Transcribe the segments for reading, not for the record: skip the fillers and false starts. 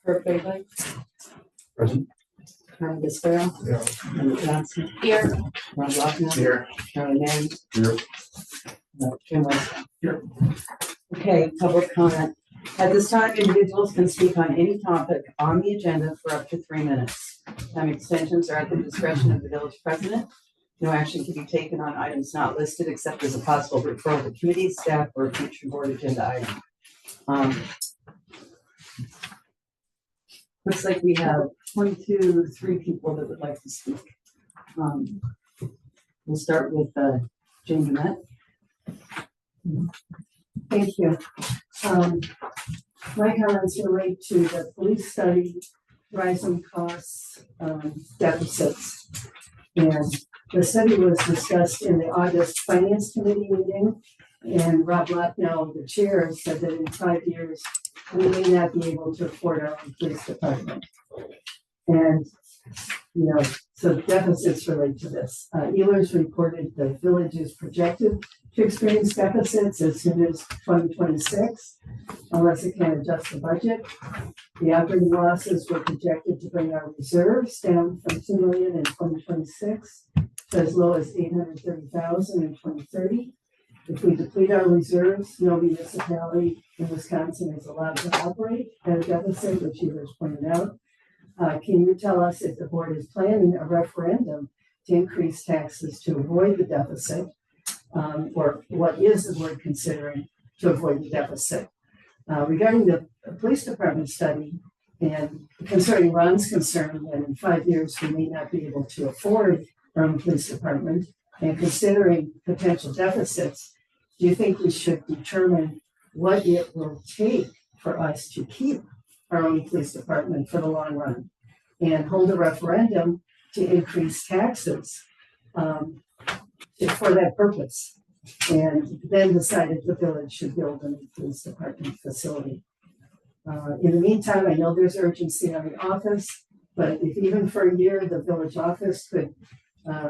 Kurt Bailey, Present. Karen Bisbell, Yeah. Linda Johnson, Here. Ron Lochner, Here. Charlie Mann, Here. Jim West. Here. Okay, public comment. At this time, individuals can speak on any topic on the agenda for up to 3 minutes. Time extensions are at the discretion of the village president. No action can be taken on items not listed except as a possible referral to committee, staff, or a future board agenda item. Looks like we have 3 people that would like to speak. We'll start with Jane Burnett. Thank you. My comments relate to the police study, rising costs, deficits. And the study was discussed in the August Finance Committee meeting. And Rob Lochner, the chair, said that in 5 years, we may not be able to afford our own police department. And, so deficits relate to this. Ehlers reported the village is projected to experience deficits as soon as 2026, unless it can adjust the budget. The operating losses were projected to bring our reserves down from 2 million in 2026 to as low as 830,000 in 2030. If we deplete our reserves, no municipality in Wisconsin is allowed to operate at a deficit, which Ehlers pointed out. Can you tell us if the board is planning a referendum to increase taxes to avoid the deficit? Or what is the board considering to avoid the deficit? Regarding the police department study, and concerning Ron's concern that in 5 years we may not be able to afford our own police department, and considering potential deficits, do you think we should determine what it will take for us to keep our own police department for the long run and hold a referendum to increase taxes for that purpose, and then decide if the village should build a new police department facility? In the meantime, I know there's urgency on the office, but if even for a year, the village office could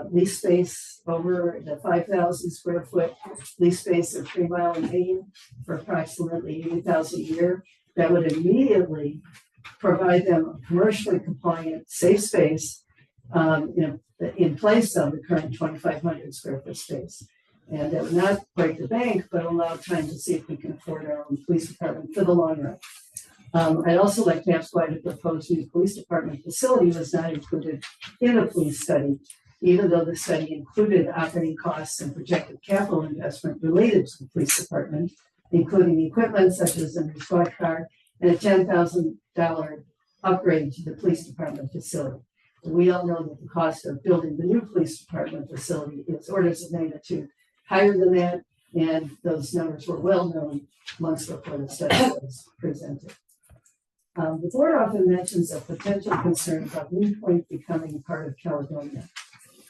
lease space over the 5,000 square foot lease space of 3 Mile and Main for approximately 80,000 a year, that would immediately provide them a commercially compliant, safe space in place of the current 2,500 square foot space. And that would not break the bank, but allow time to see if we can afford our own police department for the long run. I'd also like to ask why the proposed new police department facility was not included in a police study, even though the study included operating costs and projected capital investment related to the police department, including equipment such as a new squad car and a $10,000 upgrade to the police department facility. We all know that the cost of building the new police department facility is orders of magnitude higher than that, and those numbers were well known months before the study was presented. The board often mentions a potential concern about Windpoint becoming part of Caledonia.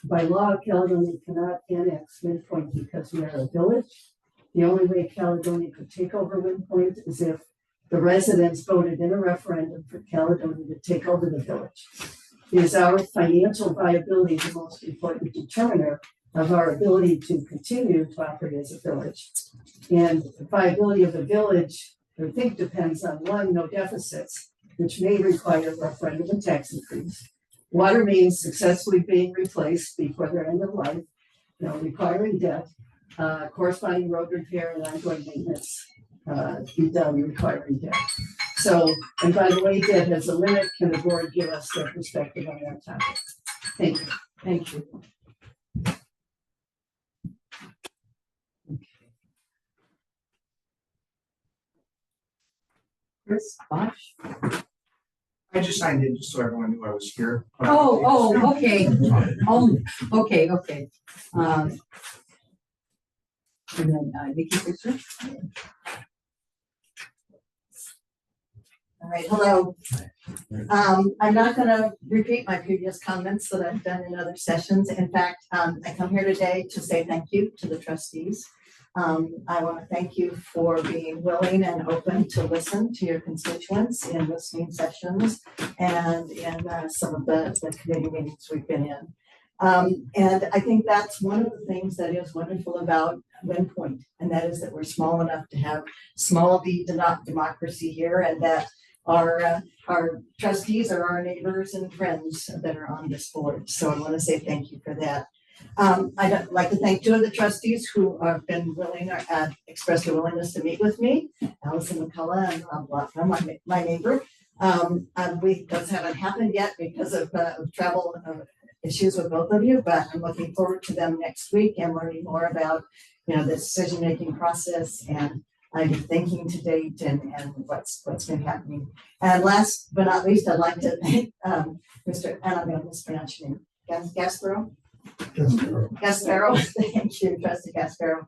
By law, Caledonia cannot annex Windpoint because we are a village. The only way Caledonia could take over Windpoint is if the residents voted in a referendum for Caledonia to take over the village. Is our financial viability the most important determiner of our ability to continue to operate as a village? And the viability of the village, I think, depends on, one, no deficits, which may require a referendum and tax increase. Water mains successfully being replaced before their end of life, requiring debt, corresponding road repair and ongoing maintenance be done requiring debt. So, and by the way, debt has a limit. Can the board give us their perspective on that topic? Thank you. Thank you. Chris Bosch. I just signed in just so everyone knew I was here. Okay. Okay. And then Nikki Fisher. All right, hello. I'm not going to repeat my previous comments that I've done in other sessions. In fact, I come here today to say thank you to the trustees. I want to thank you for being willing and open to listen to your constituents in listening sessions and in some of the committee meetings we've been in. And I think that's one of the things that is wonderful about Windpoint, and that is that we're small enough to have small d democracy here, and that our trustees are our neighbors and friends that are on this board. So I want to say thank you for that. I'd like to thank two of the trustees who have been willing or expressed a willingness to meet with me, Allison McCullough and Rob Lockman, my neighbor. Those haven't happened yet because of travel issues with both of you, but I'm looking forward to them next week and learning more about, the decision-making process and I'm thinking to date and what's been happening. And last but not least, I'd like to thank Mr. and I'm going to mispronounce your name, Gasparo. Gasparo, thank you, Trustee Gasparo,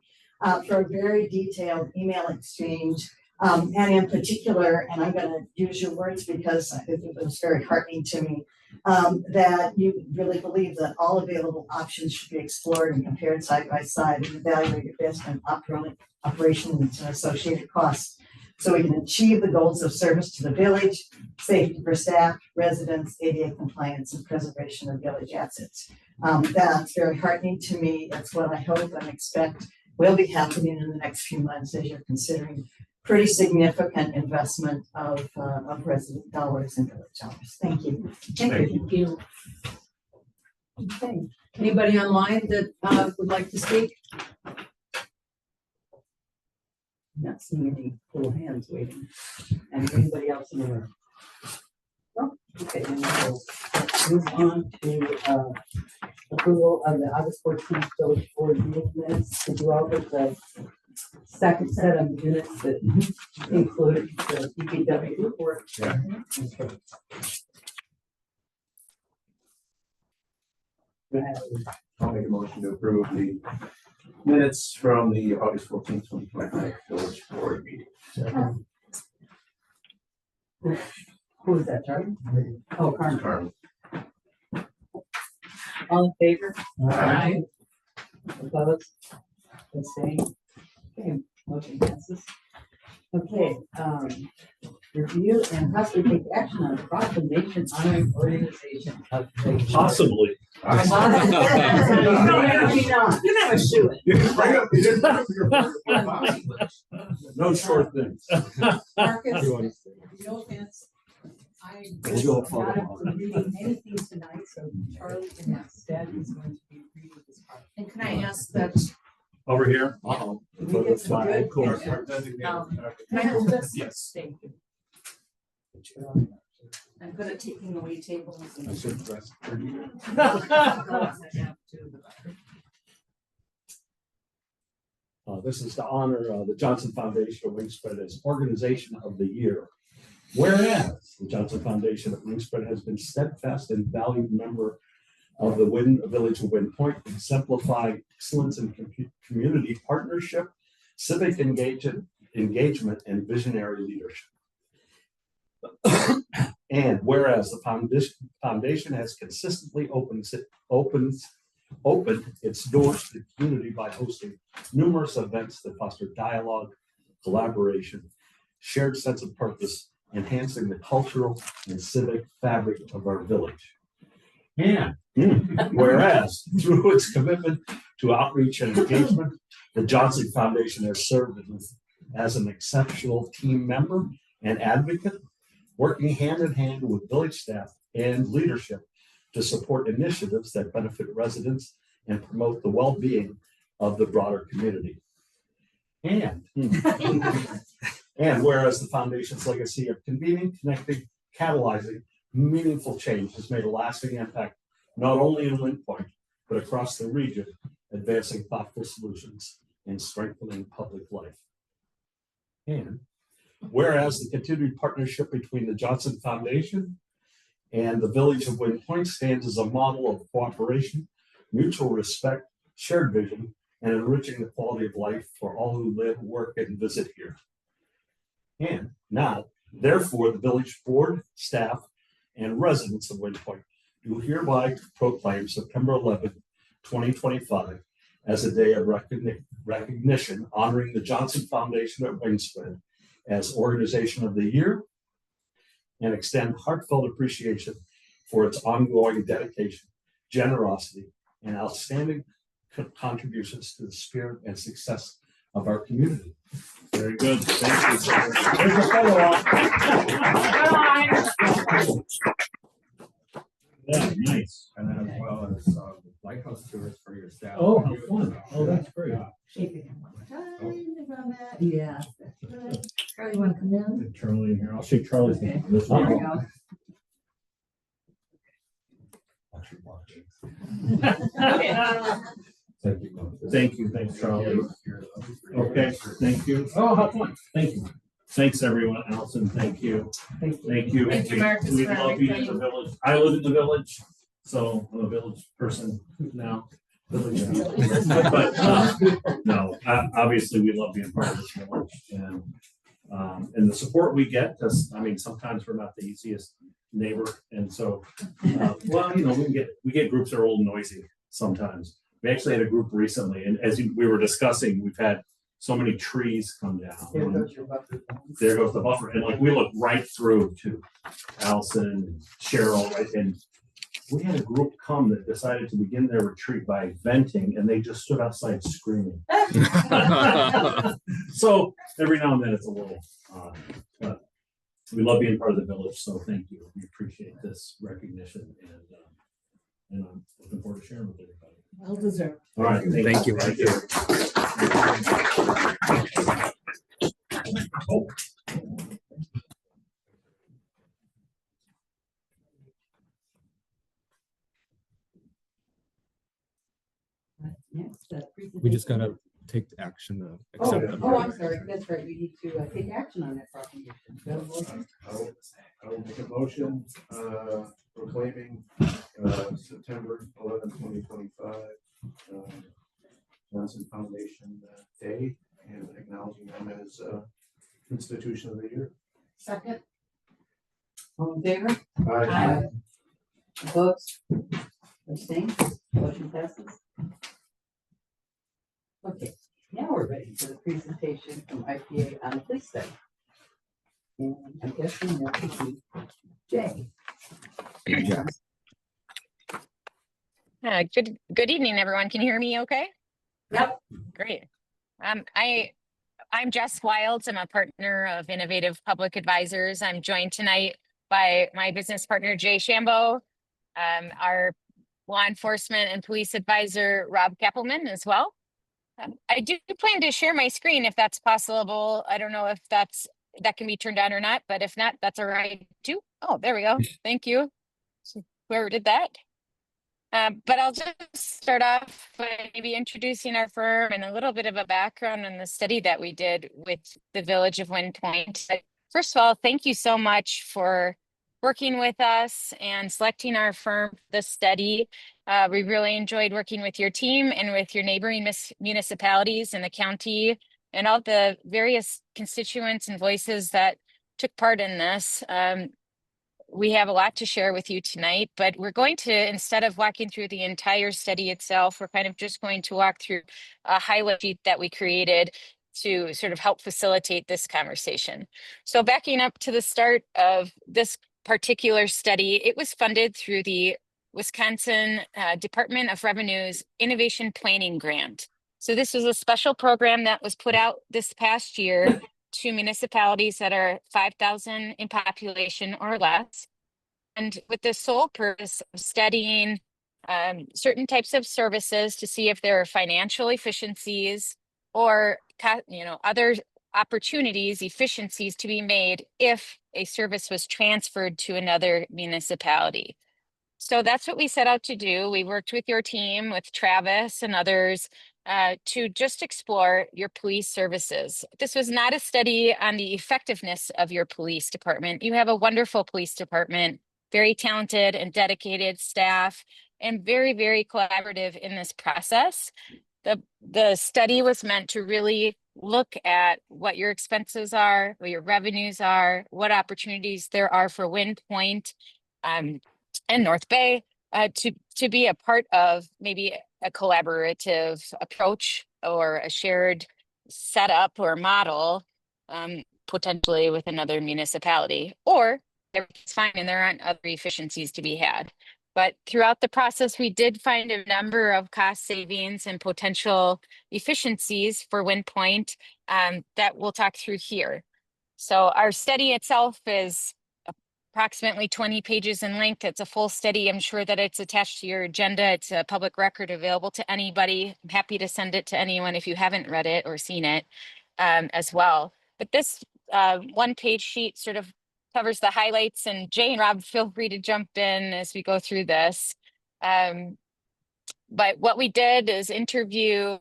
for a very detailed email exchange. And in particular, and I'm going to use your words because it was very heartening to me, that you really believe that all available options should be explored and compared side by side and evaluated based on operations and associated costs. So we can achieve the goals of service to the village, safety for staff, residents, ADA compliance, and preservation of village assets. That's very heartening to me. That's what I hope and expect will be happening in the next few months as you're considering pretty significant investment of resident dollars and village dollars. Thank you. Thank you. Okay, anybody online that would like to speak? Not seeing any little hands waiting. And anybody else in the room? No? Okay, then we'll move on to approval of the August 14th village board meeting minutes. Did you all get the second set of minutes that include the DPW report? Yeah. Okay. Go ahead. I'll make a motion to approve the minutes from the August 14th, 2025 village board meeting. Who is that, Charlie? Oh, Carmen. Carmen. All in favor? Aye. Opposed? Abstained? Okay, motion passes. Okay, review and possibly take action on proclamation honoring organization of the. Possibly. No, maybe not. You never shoot No short things. Marcus, Everyone- no offense. I'm We'll go not follow up for reading anything tonight, so Charlie instead is going to be reading this part. And can I ask that, Over here. Uh-oh. Can we get some good- Cool. can I have this? Yes. Thank you. I'm good at taking away tables. and- I should dress pretty. This is to honor the Johnson Foundation of Wingspread as Organization of the Year. Whereas the Johnson Foundation of Wingspread has been steadfast and valued member of the Village of Wind Point, exemplifying excellence in community partnership, civic engagement, and visionary leadership. And whereas the foundation has consistently opened its doors to the community by hosting numerous events that foster dialogue, collaboration, shared sense of purpose, enhancing the cultural and civic fabric of our village. And whereas through its commitment to outreach and engagement, the Johnson Foundation has served as an exceptional team member and advocate, working hand in hand with village staff and leadership to support initiatives that benefit residents and promote the well-being of the broader community. And whereas the foundation's legacy of convening, connecting, catalyzing meaningful change has made a lasting impact, not only in Wind Point, but across the region, advancing thoughtful solutions and strengthening public life. And whereas the continued partnership between the Johnson Foundation and the Village of Wind Point stands as a model of cooperation, mutual respect, shared vision, and enriching the quality of life for all who live, work, and visit here. And now, therefore, the village board, staff, and residents of Wind Point do hereby proclaim September 11, 2025 as a day of recognition honoring the Johnson Foundation at Wingspread as Organization of the Year, and extend heartfelt appreciation for its ongoing dedication, generosity, and outstanding contributions to the spirit and success of our community. Very good. Thank you. There's a photo op. Yeah, nice. And then as well as lighthouse tours for your staff. Oh, how fun. Oh, that's great. Shake your hand one more time on that. Yeah. That's good. Charlie, you want to come in? Get Charlie in here. I'll shake Charlie's Okay. hand. This There we one. go. Thank you. Thank you. Thanks, Charlie. Okay, thank you. Oh, how fun. Thank you. Thanks, everyone. Allison, thank you. Thank you. Thank you. Thank you, Marcus, We for love being in the everything. village. I live in the village, so I'm a village person now. Village people. But, no, obviously, we love being part of this village and the support we get, because, I mean, sometimes we're not the easiest neighbor. And so, well, you know, we get groups that are old and noisy sometimes. We actually had a group recently, and as we were discussing, we've had so many trees come down. There goes your buffer. There goes the buffer. And like, we look right through to Allison and Cheryl, right? And we had a group come that decided to begin their retreat by venting, and they just stood outside screaming. So every now and then it's a little odd, but we love being part of the village. So thank you. We appreciate this recognition, and I'm looking forward to sharing with everybody. Well deserved. All right. Thank you. Thank you. Oh. Next, We just gotta take the action to Oh, accept them. oh, I'm sorry, that's right, we need to take action on that proclamation. Do you have a motion? I will make a motion, proclaiming, September 11, 2025, Johnson Foundation Day, and acknowledging them as, institution of the year. Second. All in favor? Aye. Opposed? Abstained? Motion passes. Okay, now we're ready for the presentation from IPA on the police study. And I'm guessing that could be Jay. Good evening, everyone. Can you hear me okay? Yep. Great. I'm Jess Wilds. I'm a partner of Innovative Public Advisors. I'm joined tonight by my business partner, Jay Shambo, our law enforcement and police advisor, Rob Kappelman, as well. I do plan to share my screen if that's possible. I don't know if that can be turned on or not, but if not, that's all right too. Oh, there we go. Thank you. So whoever did that. But I'll just start off by maybe introducing our firm and a little bit of a background on the study that we did with the Village of Wind Point. First of all, thank you so much for working with us and selecting our firm for the study. We really enjoyed working with your team and with your neighboring municipalities in the county and all the various constituents and voices that took part in this. We have a lot to share with you tonight, but we're going to, instead of walking through the entire study itself, we're kind of just going to walk through a highlight sheet that we created to sort of help facilitate this conversation. So backing up to the start of this particular study, it was funded through the Wisconsin Department of Revenue's Innovation Planning Grant. So this was a special program that was put out this past year to municipalities that are 5,000 in population or less, and with the sole purpose of studying certain types of services to see if there are financial efficiencies or other opportunities, efficiencies to be made if a service was transferred to another municipality. So that's what we set out to do. We worked with your team, with Travis and others, to just explore your police services. This was not a study on the effectiveness of your police department. You have a wonderful police department, very talented and staff, and very, very collaborative in this process. The study was meant to really look at what your expenses are, what your revenues are, what opportunities there are for Wind Point and North Bay to be a part of maybe a collaborative approach or a shared setup or model, potentially with another municipality, or everything's fine and there aren't other efficiencies to be had. But throughout the process, we did find a number of cost savings and potential efficiencies for WindPoint that we'll talk through here. So our study itself is approximately 20 pages in length. It's a full study. I'm sure that it's attached to your agenda. It's a public record available to anybody. I'm happy to send it to anyone if you haven't read it or seen it as well. But this one-page sheet sort of covers the highlights, and Jay and Rob, feel free to jump in as we go through this. But what we did is interview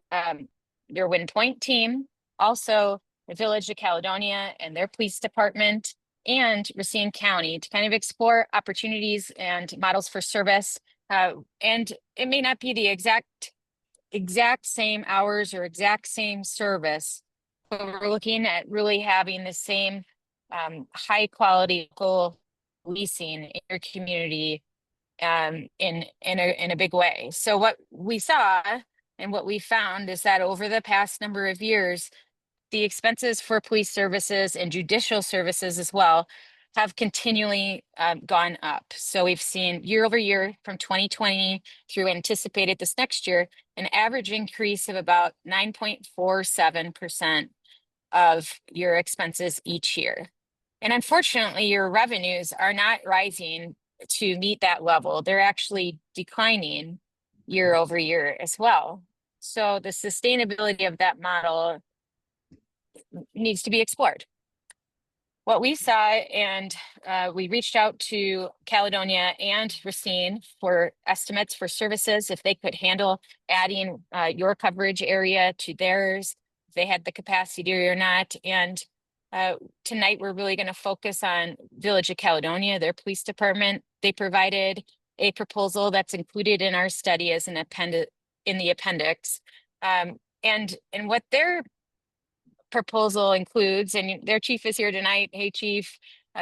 your WindPoint team, also the Village of Caledonia and their police department, and Racine County to kind of explore opportunities and models for service. And it may not be the exact same hours or exact same service, but we're looking at really having the same high quality local leasing in your community in a big way. So what we saw and what we found is that over the past number of years, the expenses for police services and judicial services as well have continually gone up. So we've seen year over year from 2020 through anticipated this next year, an average increase of about 9.47% of your expenses each year. And unfortunately, your revenues are not rising to meet that level. They're actually declining year over year as well. So the sustainability of that model needs to be explored. What we saw, and we reached out to Caledonia and Racine for estimates for services, if they could handle adding your coverage area to theirs, if they had the capacity or not. And tonight, we're really going to focus on Village of Caledonia, their police department. They provided a proposal that's included in our study as an in the appendix. And what their proposal includes, and their chief is here tonight. Hey, chief,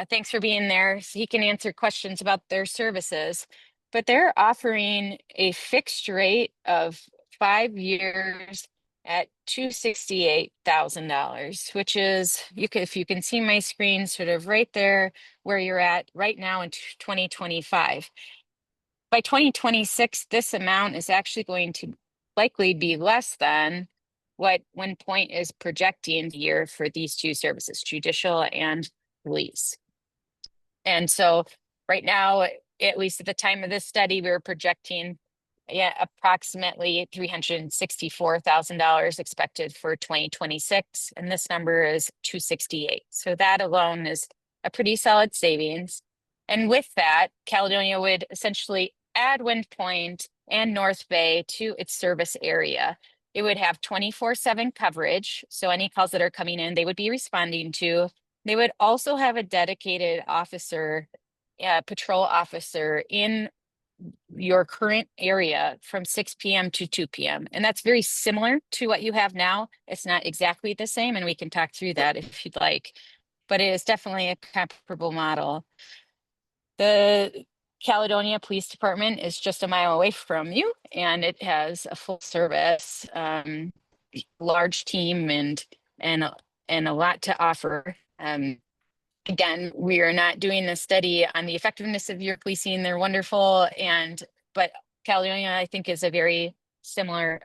thanks for being there. So he can answer questions about their services. But they're offering a fixed rate of 5 years at $268,000, which is, if you can see my screen, sort of right there where you're at right now in 2025. By 2026, this amount is actually going to likely be less than what WindPoint is projecting the year for these two services, judicial and police. And so right now, at least at the time of this study, we were projecting approximately $364,000 expected for 2026. And this number is 268. So that alone is a pretty solid savings. And with that, Caledonia would essentially add WindPoint and North Bay to its service area. It would have 24/7 coverage. So any calls that are coming in, they would be responding to. They would also have a dedicated officer, patrol officer in your current area from 6 p.m. to 2 p.m. And that's very similar to what you have now. It's not exactly the same, and we can talk through that if you'd like, but it is definitely a comparable model. The Caledonia Police Department is just a mile away from you, and it has a full service, large team, and a lot to offer. Again, we are not doing a study on the effectiveness of your policing. They're wonderful, but Caledonia, I think, is a very similar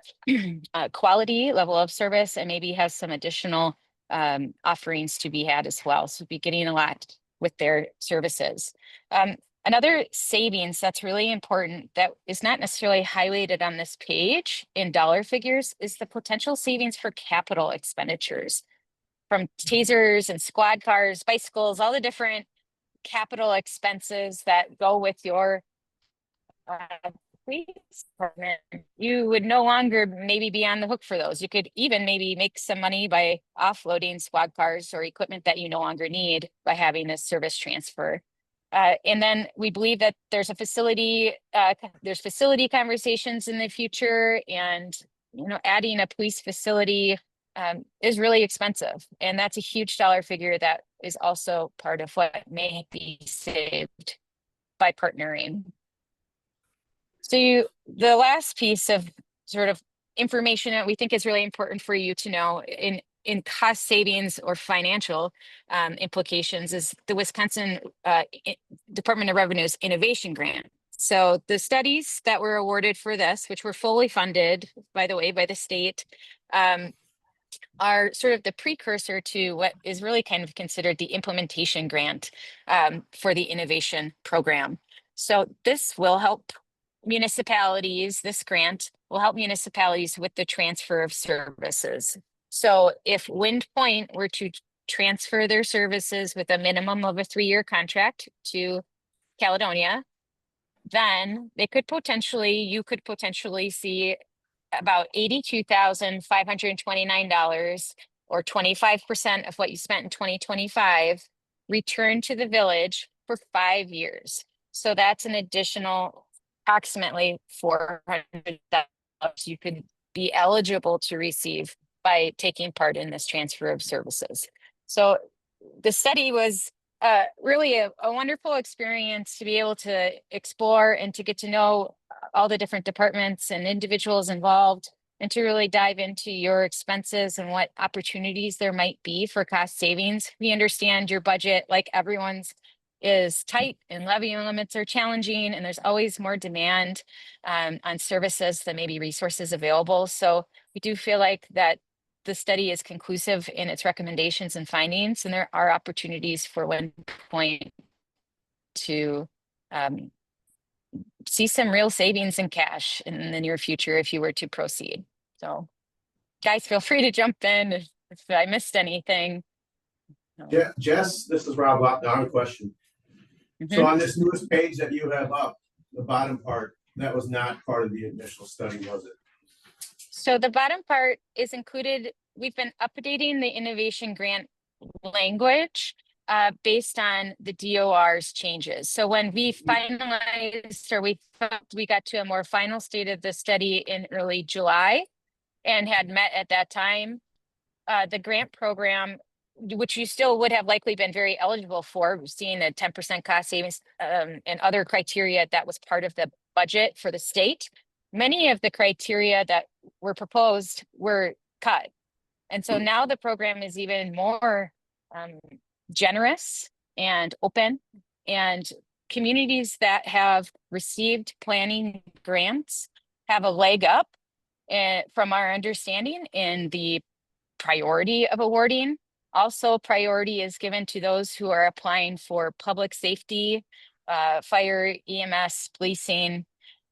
quality level of service, and maybe has some additional offerings to be had as well. So we'll be getting a lot with their services. Another savings that's really important that is not necessarily highlighted on this page in dollar figures is the potential savings for capital expenditures, from tasers and squad cars, bicycles, all the different capital expenses that go with your police department. You would no longer maybe be on the hook for those. You could even maybe make some money by offloading squad cars or equipment that you no longer need by having this service transfer. And then we believe that there's facility conversations in the future, and adding a police facility is really expensive, and that's a huge dollar figure that is also part of what may be saved by partnering. So the last piece of sort of information that we think is really important for you to know in cost savings or financial implications is the Wisconsin Department of Revenue's innovation grant. So the studies that were awarded for this, which were fully funded, by the way, by the state, are sort of the precursor to what is really kind of considered the implementation grant for the innovation program. So this will help municipalities, this grant will help municipalities with the transfer of services. So if Wind Point were to transfer their services with a minimum of a 3-year contract to Caledonia, then you could potentially see about $82,529 or 25% of what you spent in 2025 return to the village for 5 years. So that's an additional approximately $400 you could be eligible to receive by taking part in this transfer of services. So the study was really a wonderful experience to be able to explore and to get to know all the different departments and individuals involved, and to really dive into your expenses and what opportunities there might be for cost savings. We understand your budget, like everyone's, is tight and levy limits are challenging, and there's always more demand on services than maybe resources available. So we do feel like that the study is conclusive in its recommendations and findings, and there are opportunities for Wind Point to see some real savings in cash in the near future if you were to proceed. So guys, feel free to jump in if I missed anything. Jess, this is Rob Lochner. I have a question. So on this newest page that you have up, the bottom part, that was not part of the initial study, was it? So the bottom part is included. We've been updating the innovation grant language based on the DOR's changes. So when we finalized, or we got to a more final state of the study in early July and had met at that time, the grant program, which you still would have likely been very eligible for, seeing the 10% cost savings and other criteria that was part of the budget for the state. Many of the criteria that were proposed were cut. And so now the program is even more generous and open, and communities that have received planning grants have a leg up from our understanding in the priority of awarding. Also, priority is given to those who are applying for public safety, fire, EMS, policing.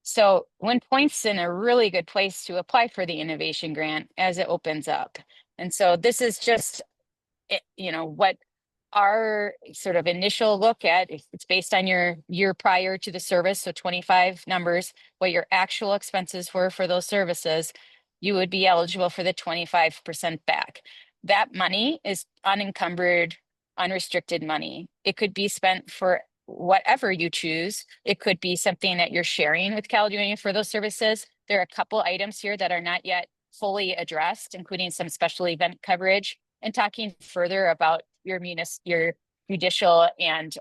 So Wind Point's in a really good place to apply for the innovation grant as it opens up. And so this is just, what our sort of initial look at. It's based on your year prior to the service, so 25 numbers, what your actual expenses were for those services, you would be eligible for the 25% back. That money is unencumbered, unrestricted money. It could be spent for whatever you choose. It could be something that you're sharing with Caledonia for those services. There are a couple items here that are not yet fully addressed, including some special event coverage, and talking further about your judicial and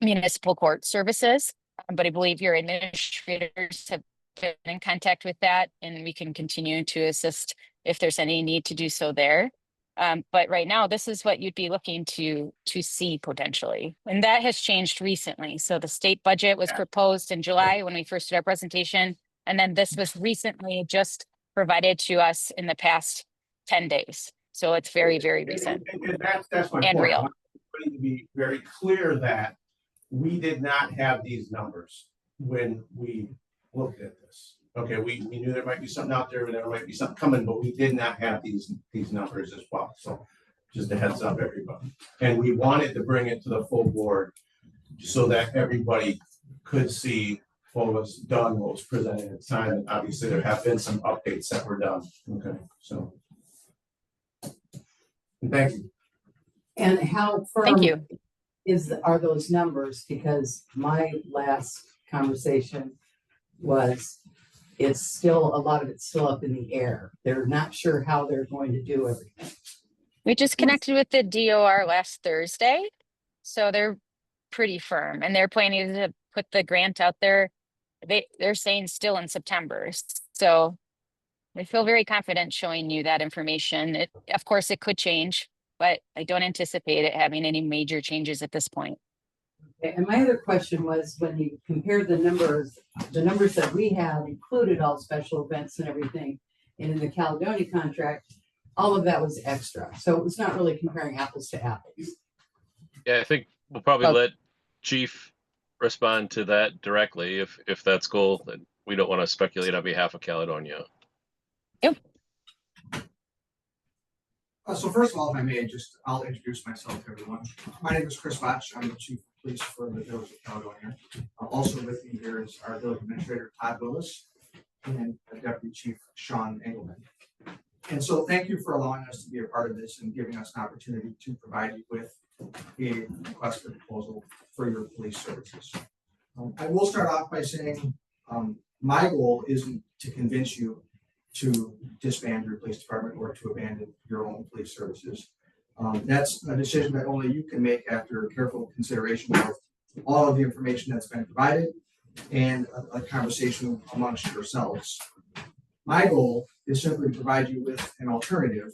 municipal court services. But I believe your administrators have been in contact with that, and we can continue to assist if there's any need to do so there. But right now, this is what you'd be looking to see potentially. And that has changed recently. So the state budget was proposed in July when we first did our presentation. And then this was recently just provided to us in the past 10 days. So it's very, very recent. And that's my and point. real. I want everybody to be very clear that we did not have these numbers when we looked at this. Okay, we knew there might be something out there, there might be something coming, but we did not have these numbers as well. So just a heads up, everybody. And we wanted to bring it to the full board so that everybody could see what was done, what was presented at the time. And obviously there have been some updates that were done. Okay, so. Thank you. And how Thank firm you. are those numbers? Because my last conversation was, it's still, a lot of it's still up in the air. They're not sure how they're going to do everything. We just connected with the DOR last Thursday. So they're pretty firm, and they're planning to put the grant out there. They're saying still in September. So I feel very confident showing you that information. Of course, it could change, but I don't anticipate it having any major changes at this point. And my other question was, when you compared the numbers that we had included all special events and everything. And in the Caledonia contract, all of that was extra. So it was not really comparing apples to apples. Yeah, I think we'll probably let Chief respond to that directly if that's cool. Then we don't want to speculate on behalf of Caledonia. So first of all, if I may, I'll introduce myself to everyone. My name is Chris Botch. I'm the chief of police for the village of Caledonia. Also with me here is our village administrator, Todd Willis, and deputy chief, Sean Engelman. And so thank you for allowing us to be a part of this and giving us an opportunity to provide you with a request for proposal for your police services. I will start off by saying my goal isn't to convince you to disband your police department or to abandon your own police services. That's a decision that only you can make after careful consideration of all of the information that's been provided and a conversation amongst yourselves. My goal is simply to provide you with an alternative,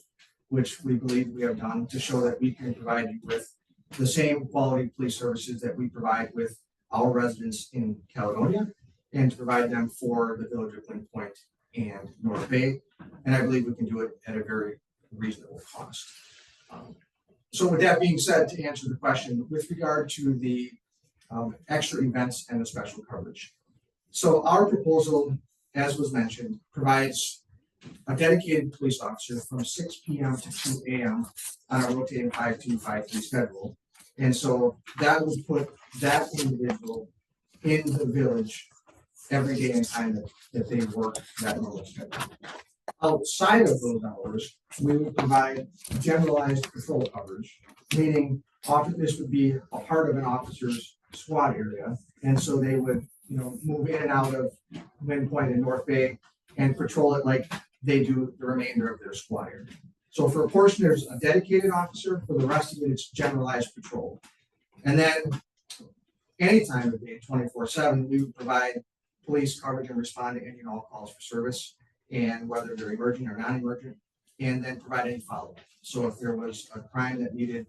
which we believe we have done, to show that we can provide you with the same quality police services that we provide with our residents in Caledonia, and to provide them for the village of Lynn Point and North Bay. And I believe we can do it at a very reasonable cost. So with that being said, to answer the question with regard to the extra events and the special coverage. So our proposal, as was mentioned, provides a dedicated police officer from 6 p.m. to 2 a.m. on a rotating 5-2-5-3 schedule. And so that would put that individual in the village every day and time that they work that normal schedule. Outside of those hours, we would provide generalized patrol coverage, meaning often this would be a part of an officer's squad area. And so they would, move in and out of Lynn Point and North Bay and patrol it like they do the remainder of their squad area. So for a portion, there's a dedicated officer. For the rest of it, it's generalized patrol. And then anytime of day, 24/7, we would provide police coverage and respond to any and all calls for service, and whether they're emergent or non-emergent, and then provide any follow-up. So if there was a crime that needed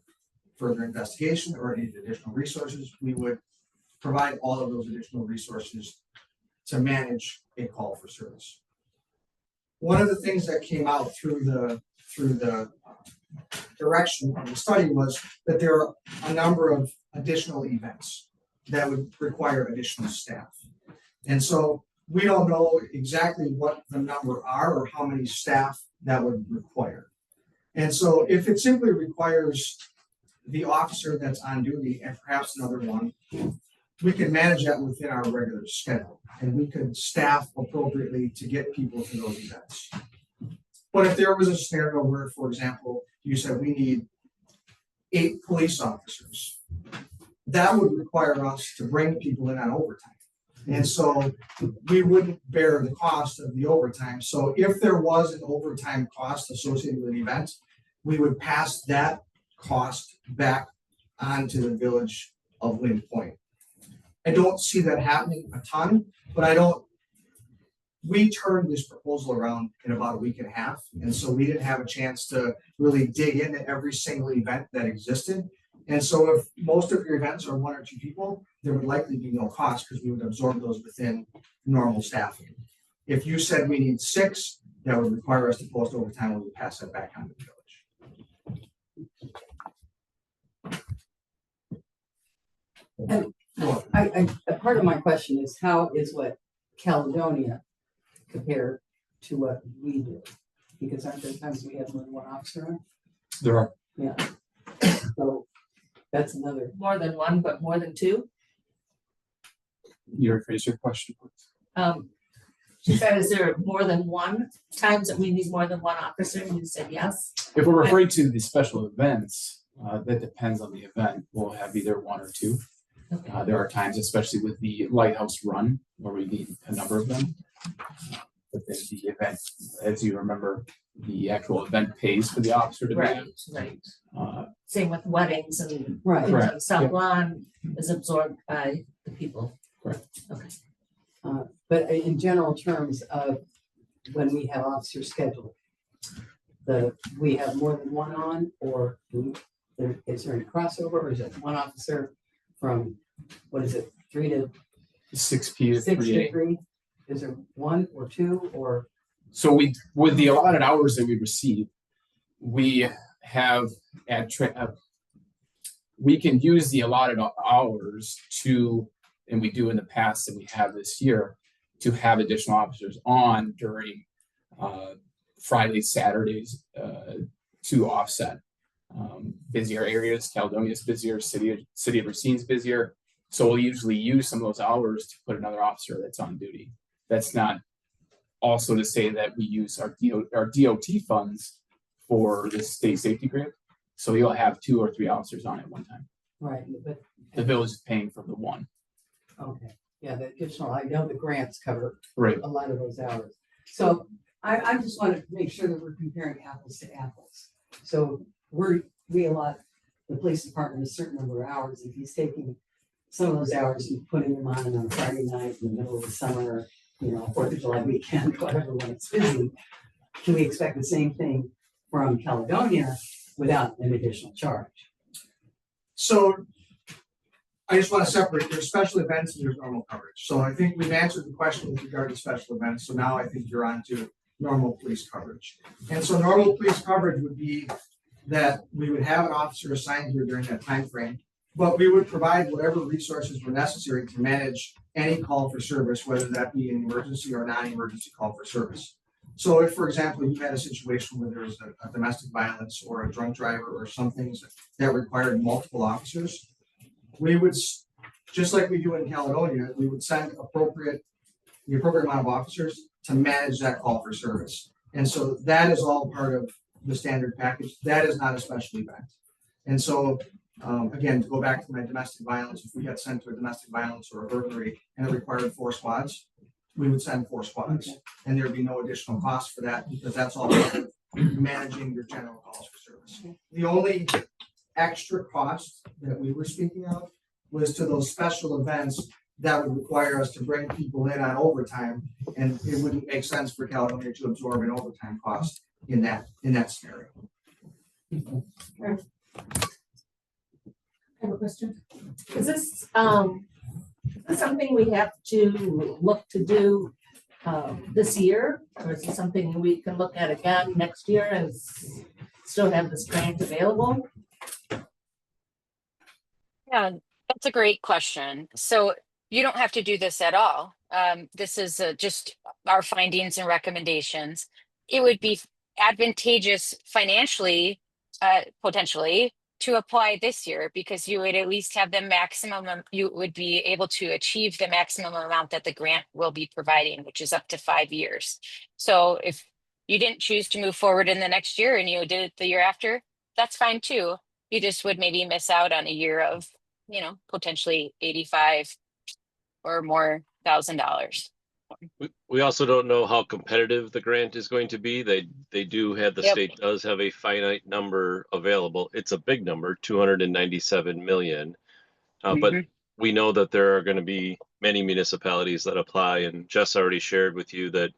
further investigation or needed additional resources, we would provide all of those additional resources to manage a call for service. One of the things that came out through the direction of the study was that there are a number of additional events that would require additional staff. And so we don't know exactly what the number are or how many staff that would require. And so if it simply requires the officer that's on duty and perhaps another one, we can manage that within our regular schedule, and we could staff appropriately to get people to those events. But if there was a scenario where, for example, you said we need 8 police officers, that would require us to bring people in on overtime. And so we wouldn't bear the cost of the overtime. So if there was an overtime cost associated with an event, we would pass that cost back onto the village of Lynn Point. I don't see that happening a ton, but we turned this proposal around in about a week and a half. And so we didn't have a chance to really dig into every single event that existed. And so if most of your events are 1 or 2 people, there would likely be no cost because we would absorb those within normal staffing. If you said we need 6, that would require us to post overtime, we would pass that back on to the village. A part of my question is, how is what Caledonia compared to what we do? Because aren't there times we have more than one officer on? There are. Yeah. So that's another. More than one, but more than 2. You rephrase your question, please. She said, is there more than one times that we need more than one officer? And you said yes. If we're referring to the special events, that depends on the event. We'll have either 1 or 2. Okay. There are times, especially with the Lighthouse Run, where we need a number of them. But then the event, as you remember, the actual event pays for the officer to be Right, there. right. Same with weddings and Right. Correct. South Lawn is absorbed by the people. Correct. Okay. But in general terms of when we have officers scheduled, we have more than one on, or is there any crossover, or is it one officer from, what is it, 3 to 6 P to 6 3 to A. 3? Is there 1 or 2 or? So we, with the allotted hours that we receive, we have we can use the allotted hours to, and we do in the past and we have this year, to have additional officers on during Fridays, Saturdays, to offset busier areas. Caledonia's busier, city of Racine's busier. So we'll usually use some of those hours to put another officer that's on duty. That's not also to say that we use our DOT funds for the state safety grant. So you'll have 2 or 3 officers on at one time. Right, but. The village is paying for the one. Okay, yeah, the additional, I know the grants cover Right. a lot of those hours. So I just want to make sure that we're comparing apples to apples. So we allot the police department a certain number of hours. If he's taking some of those hours and putting them on a Friday night in the middle of the summer, 4th of July weekend, whatever, when it's busy, can we expect the same thing from Caledonia without an additional charge? So I just want to separate, there's special events and there's normal coverage. So I think we've answered the question with regard to special events. So now I think you're on to normal police coverage. And so normal police coverage would be that we would have an officer assigned here during that time frame, but we would provide whatever resources were necessary to manage any call for service, whether that be an emergency or non-emergency call for service. So if, for example, you had a situation where there was a domestic violence or a drunk driver or some things that required multiple officers, we would, just like we do in Caledonia, we would send the appropriate amount of officers to manage that call for service. And so that is all part of the standard package. That is not a special event. And so, again, to go back to my domestic violence, if we got sent to a domestic violence or a burglary and it required 4 squads, we would send 4 squads. Okay. And there'd be no additional cost for that because that's all part of managing your general calls for service. Okay. The only extra cost that we were speaking of was to those special events that would require us to bring people in on overtime, and it wouldn't make sense for Caledonia to absorb an overtime cost in that scenario. I have a question. Is this something we have to look to do this year, or is it something we can look at again next year and still have this grant available? Yeah, that's a great question. So you don't have to do this at all. This is just our findings and recommendations. It would be advantageous financially, potentially, to apply this year because you would at least have the maximum, you would be able to achieve the maximum amount that the grant will be providing, which is up to 5 years. So if you didn't choose to move forward in the next year and you did it the year after, that's fine too. You just would maybe miss out on a year of, potentially $85,000 or more $1,000. We also don't know how competitive the grant is going to be. They do have, the state does have a finite number available. It's a big number, 297 million. But we know that there are going to be many municipalities that apply, and Jess already shared with you that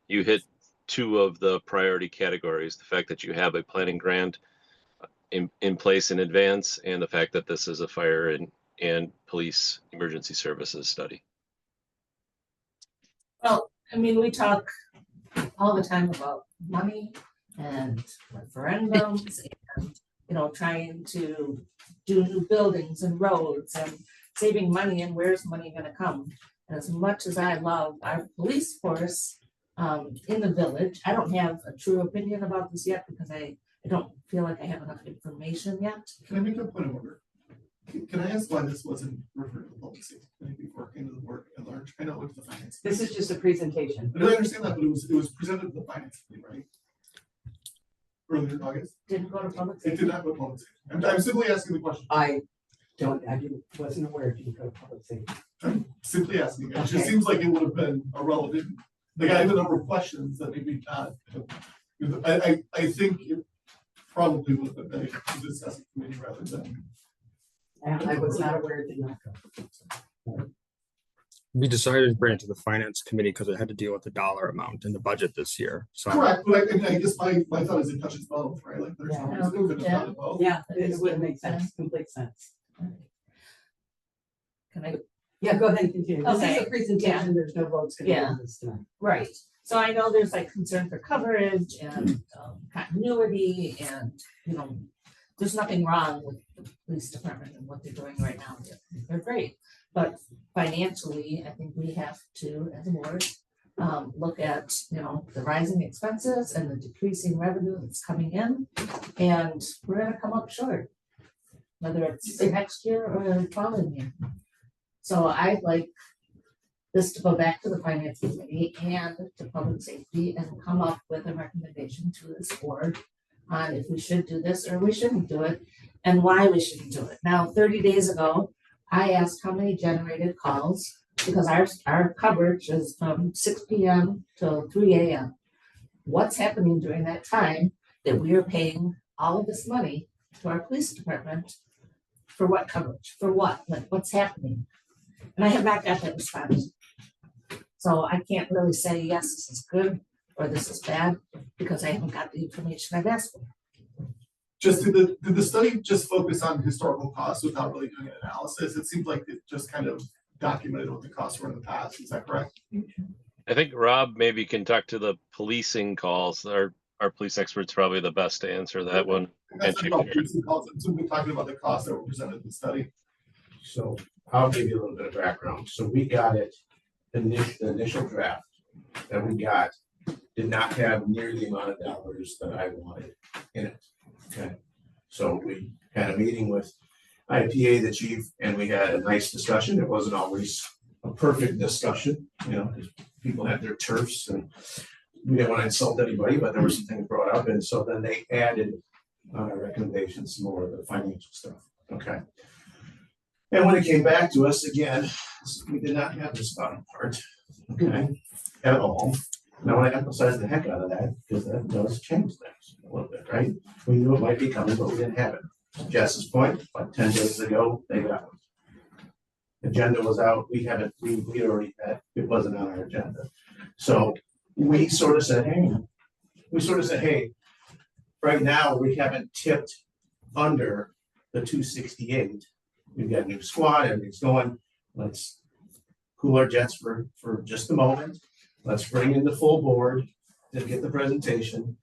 you hit 2 of the priority categories, the fact that you have a planning grant in place in advance, and the fact that this is a fire and police emergency services study. Well, I mean, we talk all the time about money and referendums and, trying to do new buildings and roads and saving money, and where's money going to come? And as much as I love our police force in the village, I don't have a true opinion about this yet because I don't feel like I have enough information yet. Can I make a point of order? Can I ask why this wasn't referred to public safety committee before it came to the board at large? I know it's the finance. This is just a presentation. I don't understand that, but it was presented to the finance committee, right? Earlier in August. Didn't go to public It safety. did not go to public safety. I'm simply asking the question. I wasn't aware it didn't go to public safety. I'm simply asking. It just Okay. seems like it would have been irrelevant. Like I have a number of questions that maybe not. I think it probably would have been a discussing committee rather than. I was not aware it did not go. We decided to bring it to the finance committee because it had to deal with the dollar amount in the budget this year. So Correct, but I guess my thought is it touches both, right? Like there's no reason it could have done it both. Yeah, it would make sense, complete sense. Can I Yeah, go ahead and continue. This is Okay, a presentation, there's no votes gonna Yeah. be this tonight. Right, so I know there's like concern for coverage and continuity and, you know, there's nothing wrong with the police department and what they're doing right now. They're great. But financially, I think we have to, as a board, look at, you know, the rising expenses and the decreasing revenue that's coming in. And we're gonna come up short, whether it's next year or the following year. So I'd like this to go back to the finance committee and to public safety and come up with a recommendation to this board on if we should do this or we shouldn't do it and why we shouldn't do it. Now, 30 days ago, I asked how many generated calls, because our coverage is from 6 p.m. till 3 a.m. What's happening during that time that we are paying all of this money to our police department? For what coverage? For what? Like, what's happening? And I have not got that response. So I can't really say, yes, this is good or this is bad, because I haven't got the information I've asked for. Just did the study just focus on historical costs without really doing an analysis? It seems like it just kind of documented what the costs were in the past. Is that correct? I think Rob maybe can talk to the policing calls. Our police expert's probably the best to answer that one. That's not about policing calls. I'm simply talking about the costs that were presented in the study. So I'll give you a little bit of background. So we got it, the initial draft that we got did not have near the amount of dollars that I wanted in it. Okay. So we had a meeting with IPA, the chief, and we had a nice discussion. It wasn't always a perfect discussion, you know, because people had their turfs and we didn't want to insult anybody, but there were some things brought up. And so then they added on our recommendations more of the financial stuff. Okay. And when it came back to us again, we did not have this bottom part, okay, at all. And I want to emphasize the heck out of that because that does change things a little bit, right? We knew it might be coming, but we didn't have it. To Jess's point, about 10 days ago, they got it. Agenda was out. We haven't, we already had, it wasn't on our agenda. So we sort of said, hey, right now we haven't tipped under the 268. We've got a new squad, everything's going. Let's cool our jets for just a moment. Let's bring in the full board to get the presentation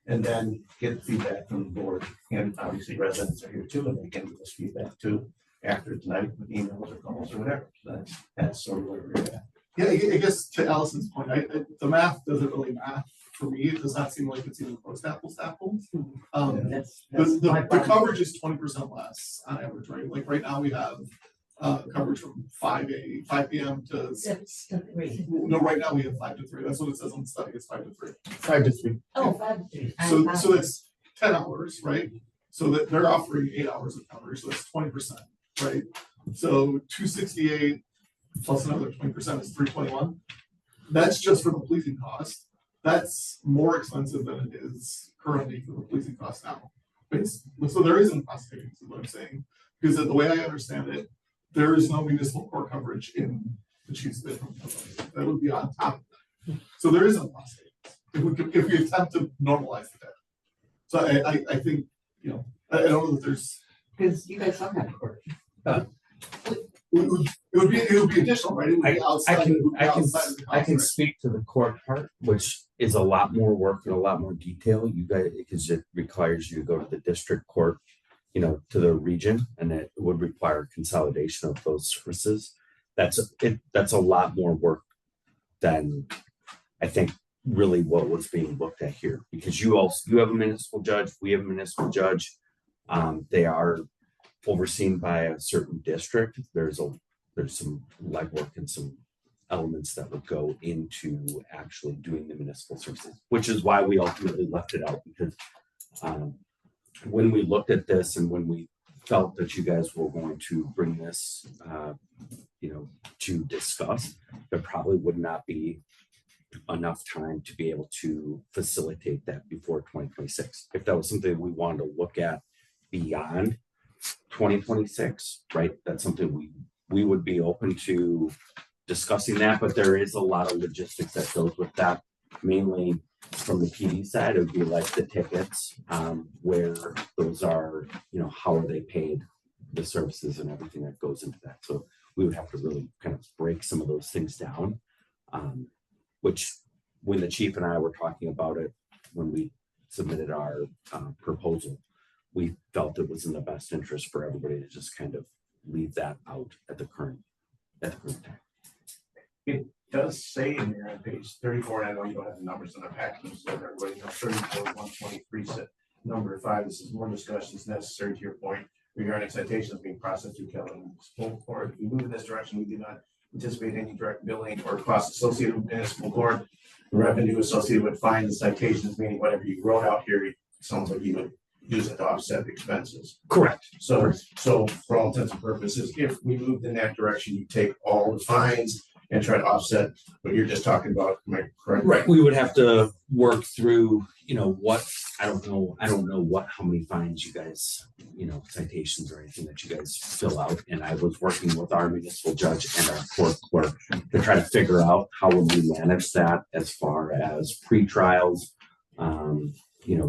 and then get feedback from the board. And obviously residents are here too, and they can give us feedback too after tonight with emails or calls or whatever. So that's sort of where we're at. Yeah, I guess to Allison's point, the math doesn't really math for me. It does not seem like it's even close to apples to apples. The coverage is 20% less on average, right? Like right now we have coverage from 5 p.m. to 6 to 3. No, right now we have 5 to 3. That's what it says on the study. It's 5 to 3. 5 to 3. Oh, 5 to 3. So that's 10 hours, right? So that they're offering 8 hours of coverage. So that's 20%, right? So 268 plus another 20% is 321. That's just for the policing cost. That's more expensive than it is currently for the policing cost now. So there isn't cost savings, is what I'm saying. Because the way I understand it, there is no municipal court coverage in the chief's bid. That would be on top of that. So there is no cost savings if we attempt to normalize the debt. So I think, you know, I don't know that there's, because you guys don't have court. it would be additional, right? It would be outside- it would be outside of the I can contract. speak to the court part, which is a lot more work and a lot more detail. You guys, because it requires you to go to the district court, you know, to the region, and it would require consolidation of those services. That's a lot more work than I think really what was being looked at here, because you have a municipal judge, we have a municipal judge. They are overseen by a certain district. There's some legwork and some elements that would go into actually doing the municipal services, which is why we ultimately left it out, because when we looked at this and when we felt that you guys were going to bring this, you know, to discuss, there probably would not be enough time to be able to facilitate that before 2026. If that was something we wanted to look at beyond 2026, right? That's something we would be open to discussing that, but there is a lot of logistics that goes with that. Mainly from the PD side, it would be like the tickets, where those are, you know, how are they paid, the services and everything that goes into that. So we would have to really kind of break some of those things down. Which when the chief and I were talking about it, when we submitted our proposal, we felt it was in the best interest for everybody to just kind of leave that out at the current time. It does say in there on page 34, and I know you don't have the numbers in the package, so everybody knows 34, 123, number 5, this is more discussions necessary to your point regarding citations being processed through Kelly Municipal Court. If we move in this direction, we do not anticipate any direct billing or costs associated with municipal court. The revenue associated with fines and citations, meaning whatever you wrote out here, it sounds like you would use it to offset expenses. Correct. So for all intents and purposes, if we moved in that direction, you take all the fines and try to offset what you're just talking about, am I correct? Right, we would have to work through, what, I don't know how many fines you guys, citations or anything that you guys fill out. And I was working with our municipal judge and our court clerk to try to figure out how would we manage that as far as pre-trials,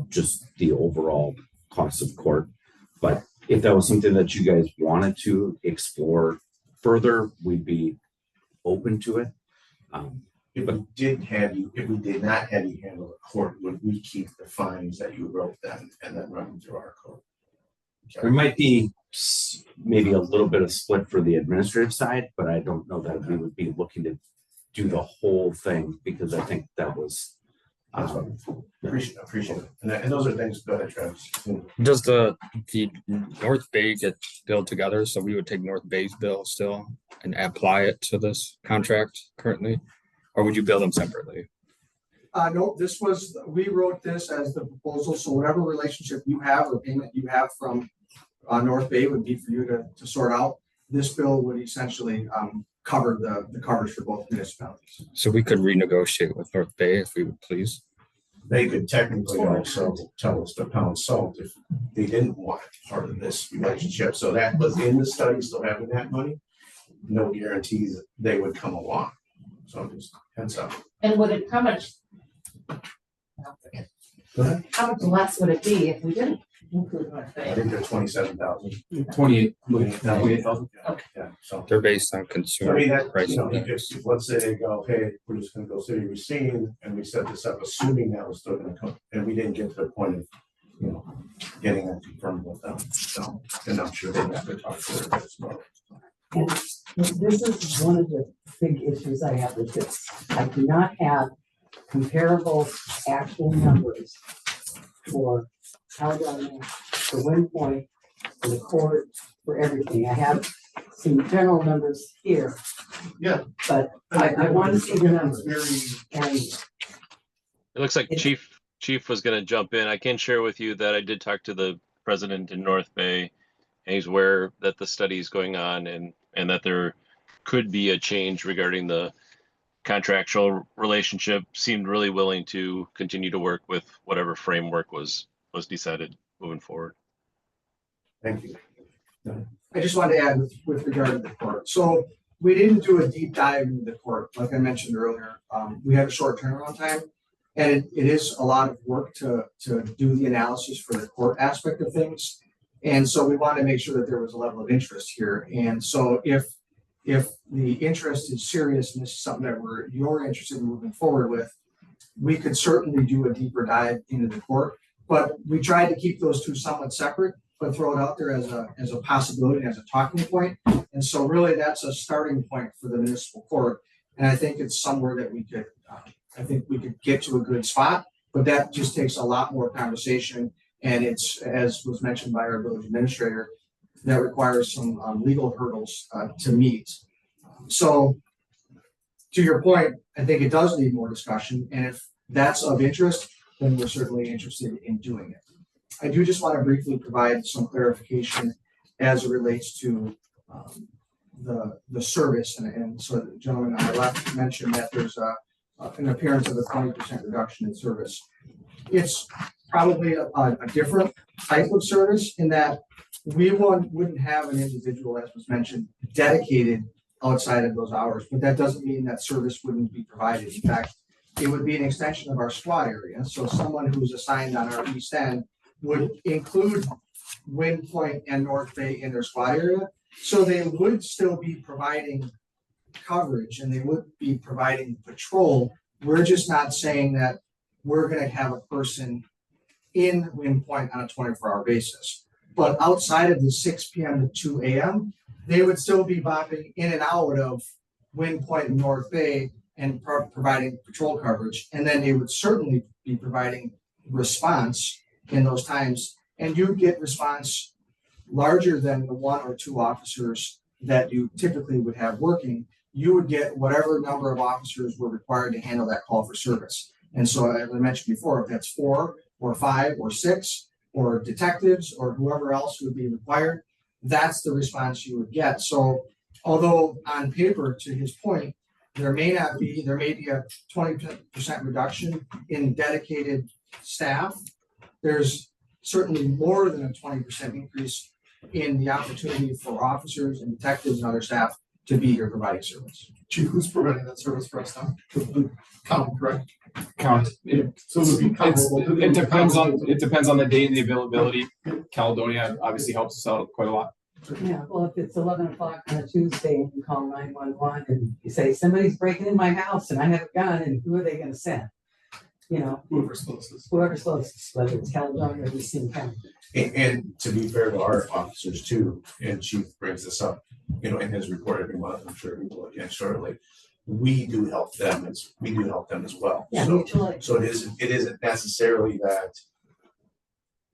just the overall cost of court. But if that was something that you guys wanted to explore further, we'd be open to it. If we did not have you handle the court, would we keep the fines that you wrote then and then run them through our court? There might be maybe a little bit of split for the administrative side, but I don't know that we would be looking to do the whole thing because I think that was. Appreciate it. And those are things, go ahead, Travis. Does the North Bay get billed together? So we would take North Bay's bill still and apply it to this contract currently? Or would you bill them separately? No, we wrote this as the proposal. So whatever relationship you have or payment you have from North Bay would be for you to sort out. This bill would essentially cover the coverage for both municipalities. So we could renegotiate with North Bay if we would please. They could technically also tell us to pound salt if they didn't want part of this relationship. So that was in the study, still having that money. No guarantees that they would come along. So just heads up. And would it, how much? Go ahead. How much less would it be if we didn't include North I Bay? think they're 27,000. 28,000. Yeah, so. They're based on I consumer mean, that, price. if let's say they go, hey, we're just gonna go city Racine, and we set this up assuming that was still gonna come, and we didn't get to the point of, getting that confirmed with them. So, and I'm sure they'll have to talk to it as well. And this is one of the big issues I have with this. I do not have comparable actual numbers for Caledonia, for Wind Point, for the court, for everything. I have some general numbers here. Yeah. But I want to see the numbers. And It looks like Chief was gonna jump in. I can share with you that I did talk to the president in North Bay, and he's aware that the study is going on and that there could be a change regarding the contractual relationship. Seemed really willing to continue to work with whatever framework was decided moving forward. Thank you. I just wanted to add with regard to the court. So we didn't do a deep dive into the court, like I mentioned earlier. We had a short turnaround time, and it is a lot of work to do the analysis for the court aspect of things. And so we wanted to make sure that there was a level of interest here. And so if the interest is serious and this is something that you're interested in moving forward with, we could certainly do a deeper dive into the court. But we tried to keep those two somewhat separate, but throw it out there as a possibility, as a talking point. And so really that's a starting point for the municipal court. And I think it's somewhere that we could get to a good spot, but that just takes a lot more conversation. And it's, as was mentioned by our village administrator, that requires some legal hurdles to meet. So to your point, I think it does need more discussion. And if that's of interest, then we're certainly interested in doing it. I do just want to briefly provide some clarification as it relates to the service. And so the gentleman on my left mentioned that there's an appearance of a 20% reduction in service. It's probably a different type of service in that we wouldn't have an individual, as was mentioned, dedicated outside of those hours, but that doesn't mean that service wouldn't be provided. In fact, it would be an extension of our squad area. So someone who's assigned on our east end would include Wind Point and North Bay in their squad area, So they would still be providing coverage and they would be providing patrol. We're just not saying that we're gonna have a person in Wind Point on a 24-hour basis. But outside of the 6 p.m. to 2 a.m., they would still be bopping in and out of Wind Point and North Bay and providing patrol coverage. And then they would certainly be providing response in those times. And you get response larger than the 1 or 2 officers that you typically would have working. You would get whatever number of officers were required to handle that call for service. And so, as I mentioned before, if that's 4 or 5 or 6 or detectives or whoever else would be required, that's the response you would get. So although on paper, to his point, there may be a 20% reduction in dedicated staff, there's certainly more than a 20% increase in the opportunity for officers and detectives and other staff to be here providing service. Chief, who's providing that service for us now? The county, correct? Count. So it would be comparable. It depends on the date and the availability. Caledonia obviously helps us out quite a lot. Yeah, well, if it's 11 o'clock on a Tuesday and you call 911 and you say, somebody's breaking in my house and I have a gun, and who are they gonna send? You know, Whoever's closest. whoever's closest, whether it's Caledonia or Racine County. And to be fair to our officers too, and Chief brings this up, you know, in his report every month, I'm sure we will again shortly. We do help them as well. Yeah, So, mutually. so it isn't necessarily that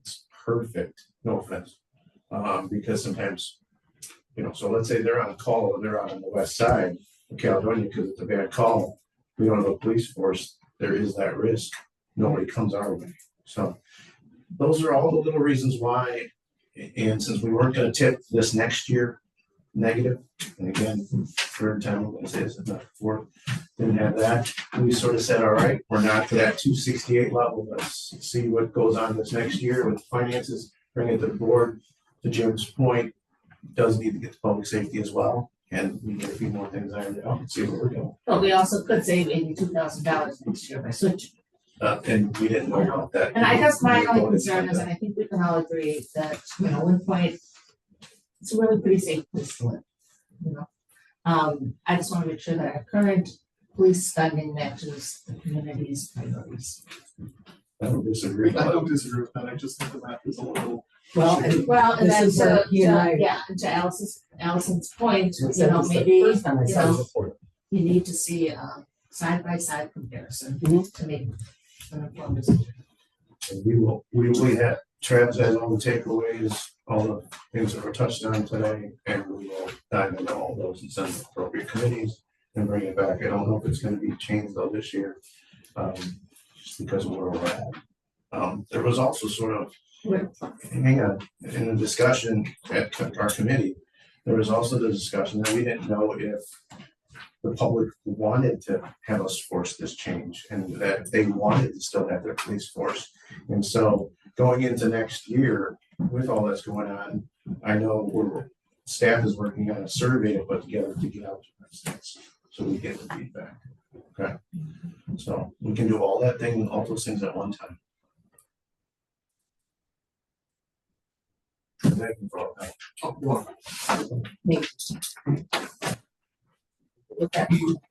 it's perfect, no offense. Because sometimes, you know, so let's say they're on a call and they're out on the west side of Caledonia because it's a bad call. We don't have a police force, there is that risk. Nobody comes our way. So those are all the little reasons why, and since we weren't gonna tip this next year negative, and again, third time I'm gonna say this, not fourth, didn't have that. We sort of said, all right, we're not to that 268 level. Let's see what goes on this next year with finances, bring it to the board. To Jim's point, does need to get to public safety as well. And we get a few more things ironed out and see where we're going. But we also could save $82,000 next year by switching. And we didn't know about that. And I guess my only concern is, and I think we can all agree that, you know, Wind Point, it's a really pretty safe place to live, you know? I just want to make sure that our current police spending matches the community's priorities. I don't disagree. I don't disagree with that. I just think the math is a little. Well, and Well, and This then is where he and I- and to Allison's point, I you said know, this the maybe, first time I you saw know, the report. you need to see a side-by-side comparison Mhm. to make an informed decision. And we have, Travis has all the takeaways, all the things that were touched on today, and we will dive into all those and send to appropriate committees and bring it back. I don't know if it's gonna be changed though this year, just because of where we're at. There was also sort of, hang on, in the discussion at our committee, there was also the discussion that we didn't know if the public wanted to have us force this change and that they wanted to still have their police force. And so going into next year with all that's going on, I know staff is working on a survey to put together to get out to residents so we get the feedback. Okay. So we can do all that thing, all those things at one time. Thank you for all that. Oh, well,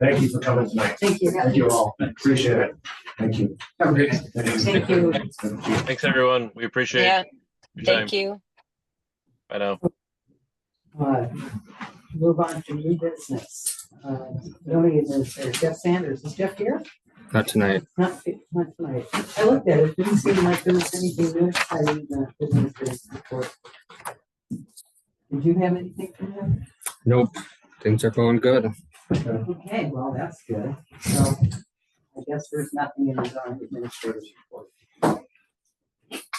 Thank you for coming tonight. Thank you. Thank you all. Appreciate it. Thank you. have a great night. Thank you. Thanks, everyone. We appreciate Yeah, your time. thank you. Bye now. Move on to new business. Zoning administrator Jeff Sanders. Is Jeff here? Not tonight. Not tonight. I looked at it. Didn't seem like there was anything new exciting in the administrator's report. Did you have anything from him? Nope. Things are going good. Okay, well, that's good. So I guess there's nothing in the zoning administrator's report.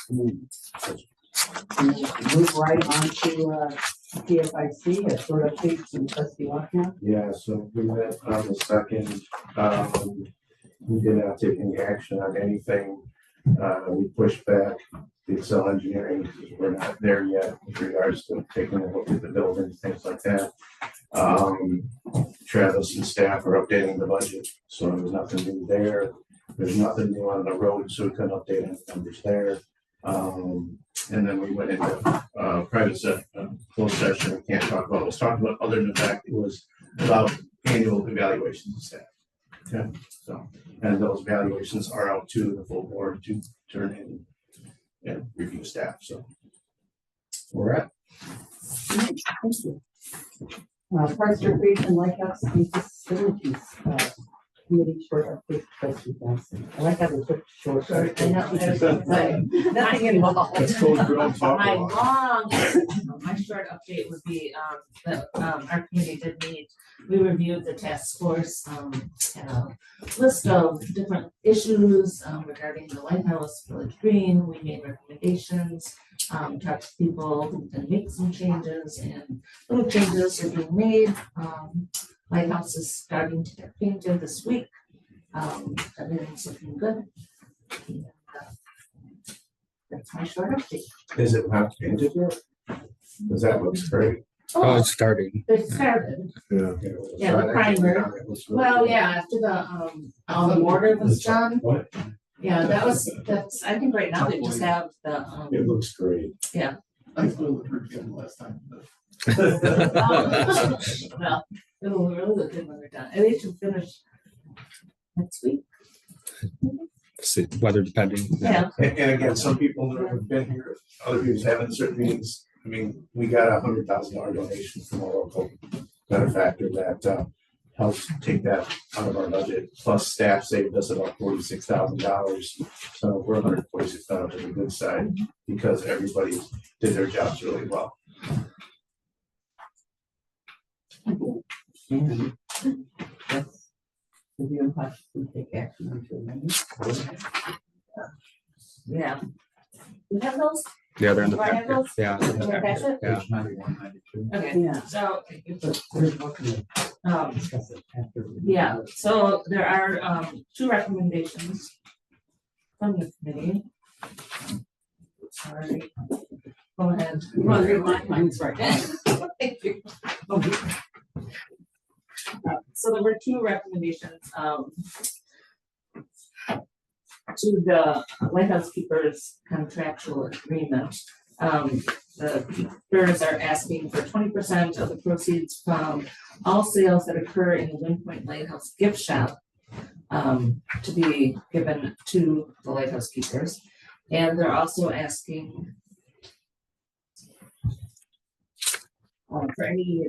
Move right on to PFIC, a short update from trustee Lochner. Yeah, so we met on the second, we did not take any action on anything. We pushed back the Excel engineering because we're not there yet with regards to taking a look at the building, things like that. Travis and staff are updating the budget, so there's nothing new there. There's nothing new on the road, so we couldn't update any numbers there. And then we went into closed session, we can't talk about, was talking about other than that, it was about annual evaluations of staff. Okay, so, and those evaluations are out to the full board to turn in and review staff, so. We're at. Parks, Recreation, Lighthouse, and Facilities, committee short update, trustee Johnson. I like how they took short. I know, I was gonna say, nothing involved. Let's go through and talk My about my short update would be, that, our committee did meet, we reviewed the task force, and a list of different issues, regarding the Lighthouse, Village Green, we made recommendations, talked to people who can make some changes, and little changes are being made, Lighthouse is starting to get painted this week, everything's looking good. And, that's my short update. Is it not painted yet? Because that looks great. Oh, it's starting. It started. Yeah. Yeah, the primer. Well, yeah, after the border was done, What? yeah, that's, I think right now they just have the, It looks great. yeah. I spoiled it for Kim last time. but- Well, it'll really look good when they're done, and they should finish next week, See, weather depending. yeah. And again, some people that have been here, other people haven't, certain meetings, I mean, we got $100,000 donation from a local benefactor that helps take that out of our budget, plus staff saved us about $46,000. So we're $146 on the good side, because everybody did their jobs really well. And that's, review and possibly take action on to amendments. Yeah. You have those? Yeah, they're in the Do I have packet. those? Yeah. In the packet? Yeah. Page 91, 92. Okay, Yeah. so, There's more to um, after. yeah, so there are, two recommendations from the committee. Sorry. Go ahead. You want to read my lines right now? Thank you. So there were two recommendations, to the Lighthouse Keepers contractual agreement. The keepers are asking for 20% of the proceeds from all sales that occur in the Wind Point Lighthouse gift shop, to be given to the Lighthouse Keepers. And they're also asking for any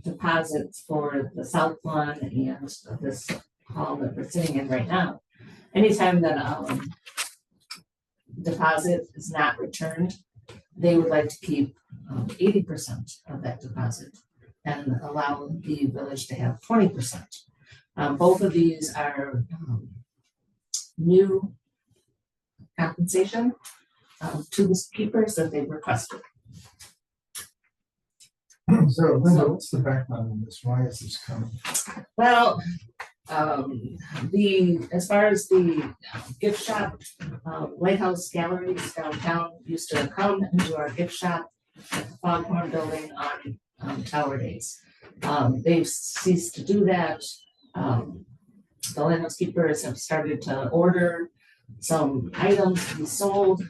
deposits for the South Lawn and this hall that we're sitting in right now. Anytime that deposit is not returned, they would like to keep 80% of that deposit and allow the village to have 20%. Both of these are new compensation to the keepers that they've requested. So Linda, what's the background on this? Why is this coming? Well, as far as the gift shop, Lighthouse Galleries downtown used to come and do our gift shop at the Foghorn Building on Tower Days. They've ceased to do that. The Lighthouse Keepers have started to order some items to be sold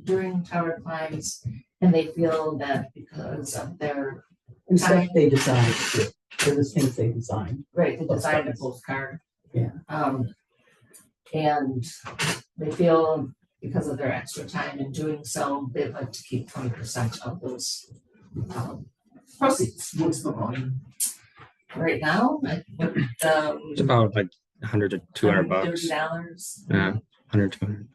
during tower climbs, and they feel that because of their And stuff they designed, for the things they designed. right, they designed a postcard. Yeah. And they feel because of their extra time in doing so, they'd like to keep 20% of those proceeds. What's the volume? Right now, It's about like 100 to 200 bucks. $30. Yeah, 100, 200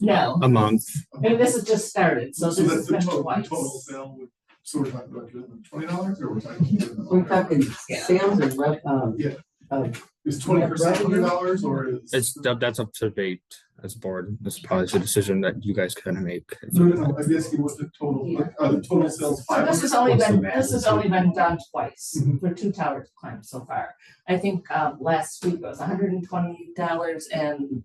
No, a month. I mean, this has just started, so So this that's has the been total twice. sale would, so we're talking about $20 or we're talking? We're talking Yeah. sales and Yeah. uh, Is 20% $100 or is? That's up to debate as a board. This is probably a decision that you guys kind of make. No, I'm asking what the total, are the total sales So $500? this has only been done twice for 2 tower climbs so far. I think last week it was $120 and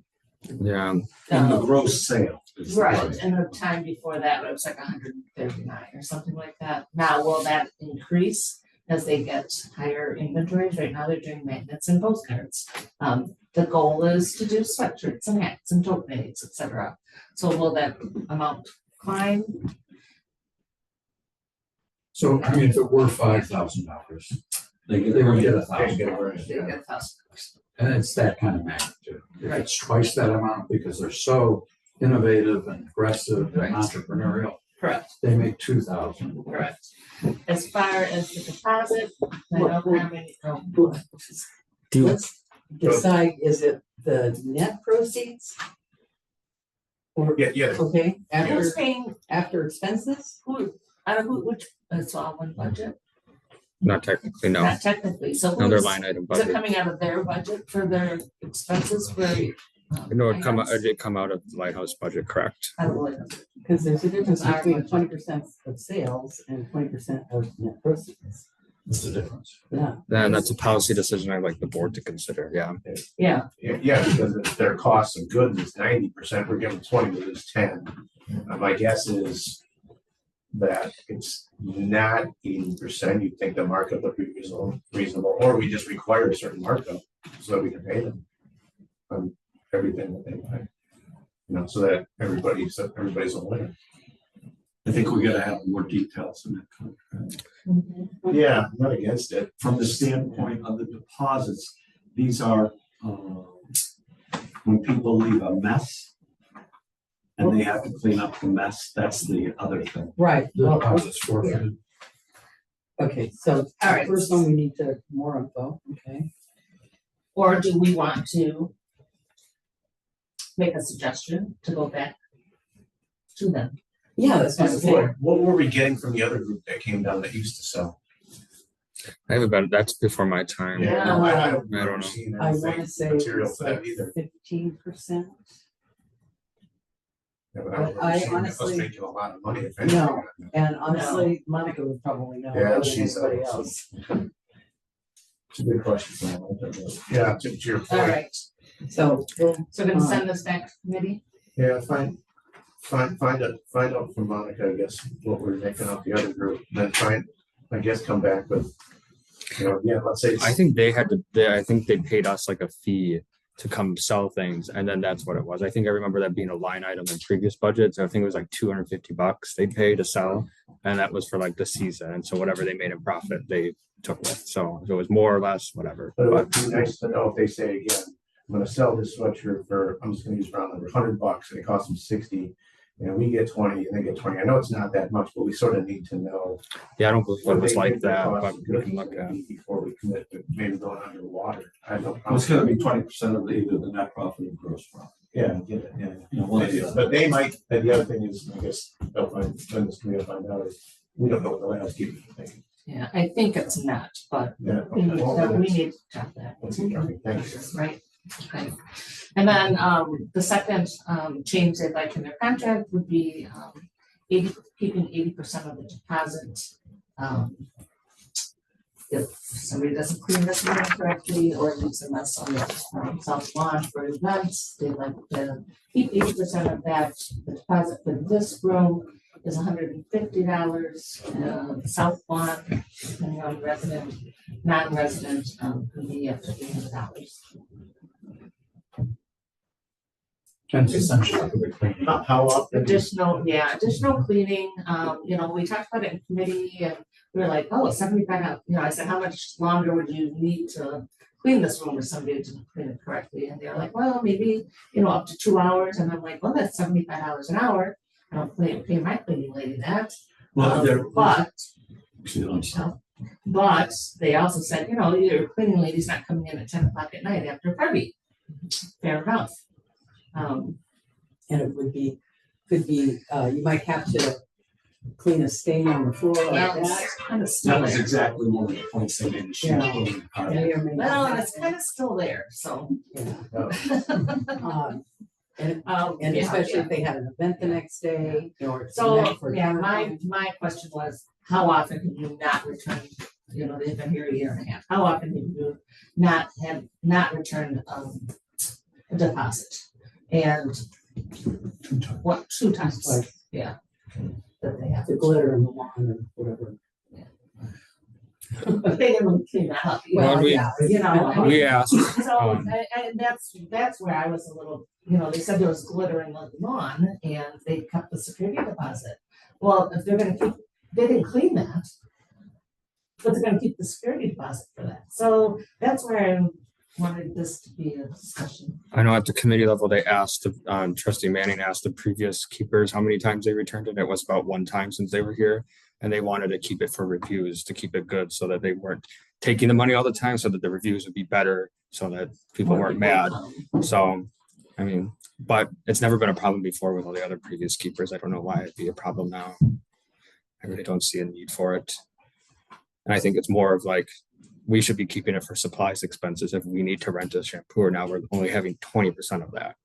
Yeah, And the gross sale. is the right, money. and the time before that, it was like 139 or something like that. Now, will that increase as they get higher inventories? Right now, they're doing maintenance and postcards. The goal is to do sweatshirts and hats and tote bags, etc. So will that amount climb? So, I mean, if it were $5,000, they would get $1,000. They get $1,000. And it's that kind of magnitude. If it's twice that amount, because they're so innovative and aggressive and entrepreneurial, Correct, they make 2,000. correct. As far as the deposit, I don't have any, Do, Let's decide, is it the net proceeds? Or, Yeah, okay, who's after, paying, after expenses? I don't know, which, it's all one budget, not technically, no, not technically, so no, their who's, line item is it budget. coming out of their budget for their expenses for? No, it did come out of the Lighthouse budget, correct? I don't really know. Because there's a difference Our between budget. 20% of sales and 20% of net proceeds. That's the difference. Yeah. And that's a policy decision I'd like the board to consider, yeah. Yeah, yeah, because if their cost of goods is 90%, we're giving 20, we lose 10. My guess is that it's not 80%. You'd think the markup would be reasonable, or we just require a certain markup so that we can pay them on everything that they buy. You know, so that everybody's a winner. I think we gotta have more details in that contract. Yeah, I'm not against it. From the standpoint of the deposits, these are, when people leave a mess and they have to clean up the mess, that's the other thing. Right. The Well, deposit's forfeited. okay, so all right. first one, we need to more info, okay? Or do we want to make a suggestion to go back to them? Yeah, that's what I'm saying. What were we getting from the other group that came down that used to sell? I haven't been, that's before my time. Yeah. No, I don't I don't remember know. seeing I anything wanna say material it's for that like either. 15%. Yeah, but But I don't remember I seeing us honestly- making a lot of money, if anything. No. And honestly, Monica would probably know Yeah, better than she's anybody else. It's a good question. Yeah, to your All point. right, So, we'll- so we're gonna send this back to committee? Yeah, find out from Monica, I guess, what we're making up the other group, then I guess, come back with, you know, yeah, let's say. I think I think they paid us like a fee to come sell things, and then that's what it was. I think I remember that being a line item in previous budgets. I think it was like $250 they paid to sell, and that was for like the season. And so whatever they made in profit, they took with. So it was more or less whatever. But it But would be nice to know if they say again, I'm gonna sell this sweatshirt for, I'm just gonna use round number, $100 and it costs them 60. And we get 20 and they get 20. I know it's not that much, but we sort of need to know. yeah, I don't believe it was they like think their that, cost but of we goods can is look gonna at. be Before we commit to maybe going underwater. I don't. It's gonna be 20% of either the net profit or gross profit. Yeah, I get it, yeah. You know, one or the other. But they might, and the other thing is, I guess, they'll find, when this committee will find out is, we don't know what the landscape is thinking. Yeah, I think it's not, but Yeah. we need to check that. That's interesting, thanks. Right, okay. And then, the second, change they'd like in their contract would be, keeping 80% of the deposit. If somebody doesn't clean this room correctly or leaves a mess on the south lawn for events, they'd like to keep 80% of that. The deposit for this room is $150, south lawn, depending on resident, non-resident, could be up to $300. And essentially, the cleaning. How often? Additional cleaning, you know, we talked about it in committee and we were like, oh, it's 75, you know, I said, how much longer would you need to clean this room if somebody didn't clean it correctly? And they're like, well, maybe, you know, up to 2 hours. And I'm like, well, that's $75 an hour. I don't pay my cleaning lady that. Well, there, But excuse me, But they also said, you know, your cleaning lady's not coming in at 10 o'clock at night after a party. Fair enough. and it could be, you might have to clean a stain on the floor like Well, that. it's kind of That still was there. exactly one of the points they made. She was pulling apart. May or may not Well, and have it's to. kind of still there, so. Yeah. Oh. And Yeah, especially yeah. if they had an event the next day, or. So, yeah, my question was, how often can you not return, you know, they've been here a year and a half, how often can you not return a deposit? And 2 times. what, 2 times, Twice. yeah. That they have The glitter in the lawn or whatever. But they didn't clean that up. Well, we- You know, I mean, We asked, so, um, and that's where I was a little, you know, they said there was glitter in the lawn and they kept the security deposit. Well, if they're gonna keep, they didn't clean that, but they're gonna keep the security deposit for that. So that's where I wanted this to be a discussion. I know at the committee level, they asked, trustee Manning asked the previous keepers how many times they returned it. It was about 1 time since they were here. And they wanted to keep it for reviews, to keep it good so that they weren't taking the money all the time, so that the reviews would be better, so that people weren't mad. So, I mean, but it's never been a problem before with all the other previous keepers. I don't know why it'd be a problem now. I really don't see a need for it. And I think it's more of like, we should be keeping it for supplies expenses. If we need to rent a shampoo, now we're only having 20% of that.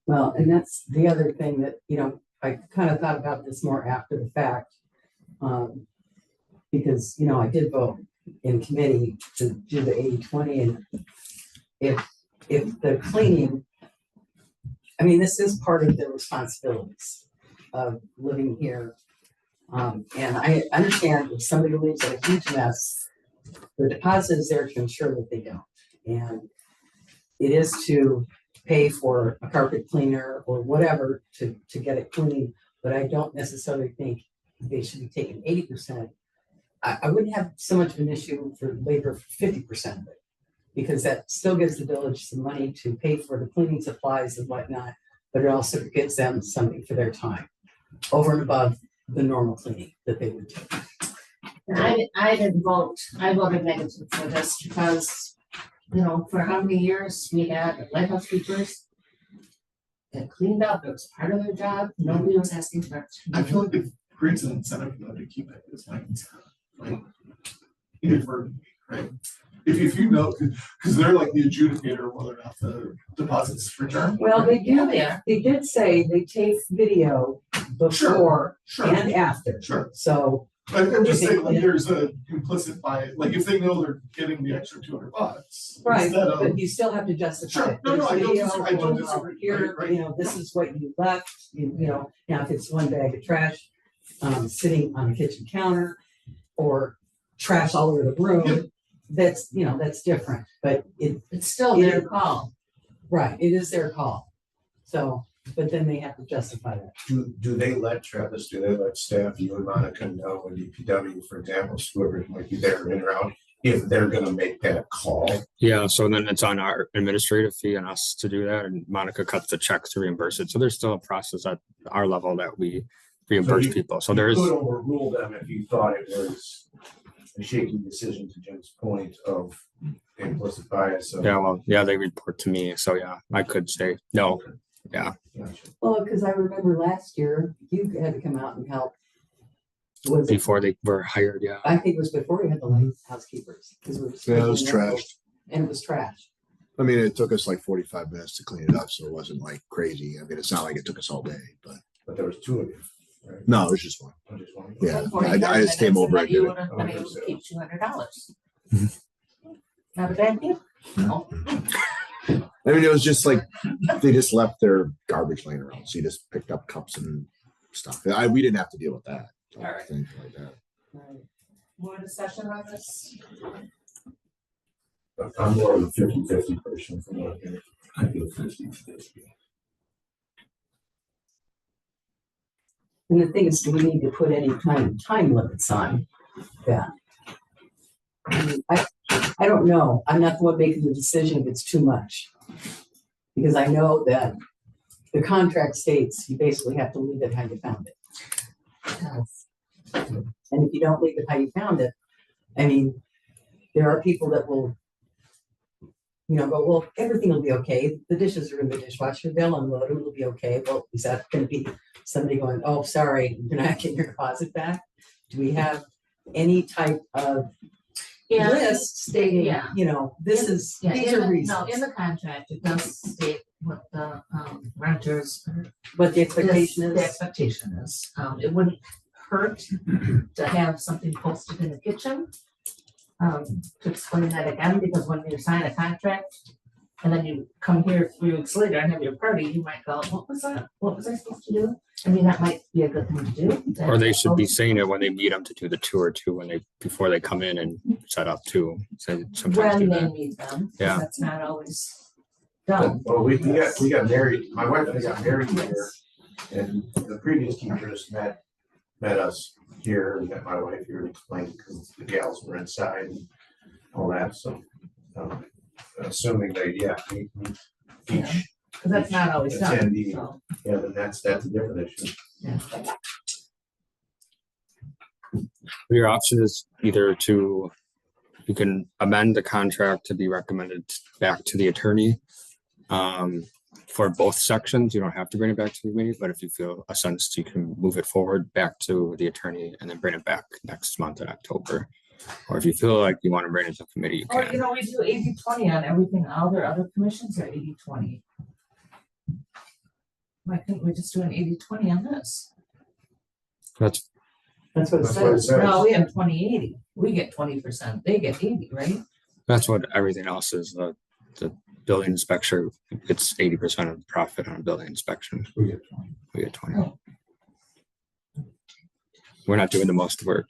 Well, and that's the other thing that, you know, I kind of thought about this more after the fact. Because, you know, I did vote in committee to do the 80-20, and if the cleaning, I mean, this is part of the responsibilities of living here. And I understand if somebody leaves in a huge mess, the deposit is there to ensure that they don't. And it is to pay for a carpet cleaner or whatever to get it clean, but I don't necessarily think they should be taking 80%. I wouldn't have so much of an issue for labor for 50% of it, because that still gives the village some money to pay for the cleaning supplies and whatnot, but it also gives them something for their time over and above the normal cleaning that they would do. I didn't vote, I voted negative for this because, you know, for how many years we had lighthouse keepers that cleaned up, it was part of their job, nobody was asking for it. I feel like it creates an incentive for them to keep it. It's like inadvertently, right? If you know, because they're like the adjudicator of whether or not the deposits return. Well, they do. Yeah. They did say they take video before and after. Sure. So. I'm just saying, like, there's a implicit bias, like, if they know they're getting the extra $200. Right, instead of- but you still have to justify Sure. it. No, There's I don't video disagree. I don't or, disagree. Here, Right. you know, this is what you left, you know, now if it's one bag of trash, sitting on the kitchen counter or trash all over the room, that's, you know, that's different, but It's still their call. right, it is their call. So, but then they have to justify that. Do they let Travis, do they let staff, you and Monica know when DPW, for example, whoever might be there in or out, if they're gonna make that call? Yeah, so then it's on our administrative fee and us to do that, and Monica cuts the checks to reimburse it. So there's still a process at our level that we reimburse people. So there is. You could overrule them if you thought it was a shaky decision, to Jim's point of implicit bias. So. Yeah, well, yeah, they report to me. So yeah, I could say no. Yeah. Gotcha. Well, because I remember last year, you had to come out and help. Was it- Before they were hired, yeah. I think it was before we had the light housekeepers. 'Cause we were Yeah, it was sweeping the road, trashed. And it was trash. I mean, it took us like 45 minutes to clean it up, so it wasn't like crazy. I mean, it's not like it took us all day, but there was 2 of you, right? no, it was just one. I just wanted- Yeah, 45 I just came minutes, over and and you did would it. have been able to keep $200. Not a bad deal. No. I mean, it was just like, they just left their garbage laying around, so you just picked up cups and stuff. We didn't have to deal with that. All right. Things like that. More discussion on this? I'm more of a 50-50 person from what I feel 50-50. And the thing is, do we need to put any kind of time limits on that? I don't know. I'm not the one making the decision if it's too much. Because I know that the contract states you basically have to leave it how you found it. And if you don't leave it how you found it, I mean, there are people that will, you know, go, well, everything will be okay. The dishes are in the dishwasher. They'll unload it. It'll be okay. Well, is that going to be somebody going, oh, sorry, you're not getting your deposit back? Do we have any type of list stating, Yeah. you know, this is, Yeah, these in are the- reasons, No, in the contract, it does state what the renters. what the expectation The is. expectation is, it wouldn't hurt to have something posted in the kitchen. To explain that again, because when you sign a contract and then you come here 3 weeks later and have your party, you might go, what was that? What was I supposed to do? I mean, that might be a good thing to do. Or they should be saying it when they meet them to do the tour too, before they come in and set up too. So sometimes do When they that. meet them, 'cause Yeah. that's not always done. Well, we got married, my wife and I got married here, and the previous keepers met met us here, met my wife here and explained because the gals were inside and all that, so. Assuming they, each Cause that's not always done, attendee, so. yeah, then that's a different issue. Your option is either to, you can amend the contract to be recommended back to the attorney. For both sections, you don't have to bring it back to the committee, but if you feel a sense, you can move it forward back to the attorney and then bring it back next month in October. Or if you feel like you want to bring it to committee, you Or, you can. know, we do 80-20 on everything, all their other commissions are 80-20. Why couldn't we just do an 80-20 on this? That's That's what it That's what it says. says. No, we have 20-80. We get 20%, they get 80, right? That's what everything else is. The building inspector gets 80% of the profit on a building inspection. We get 20. We get 20. We're not doing the most work.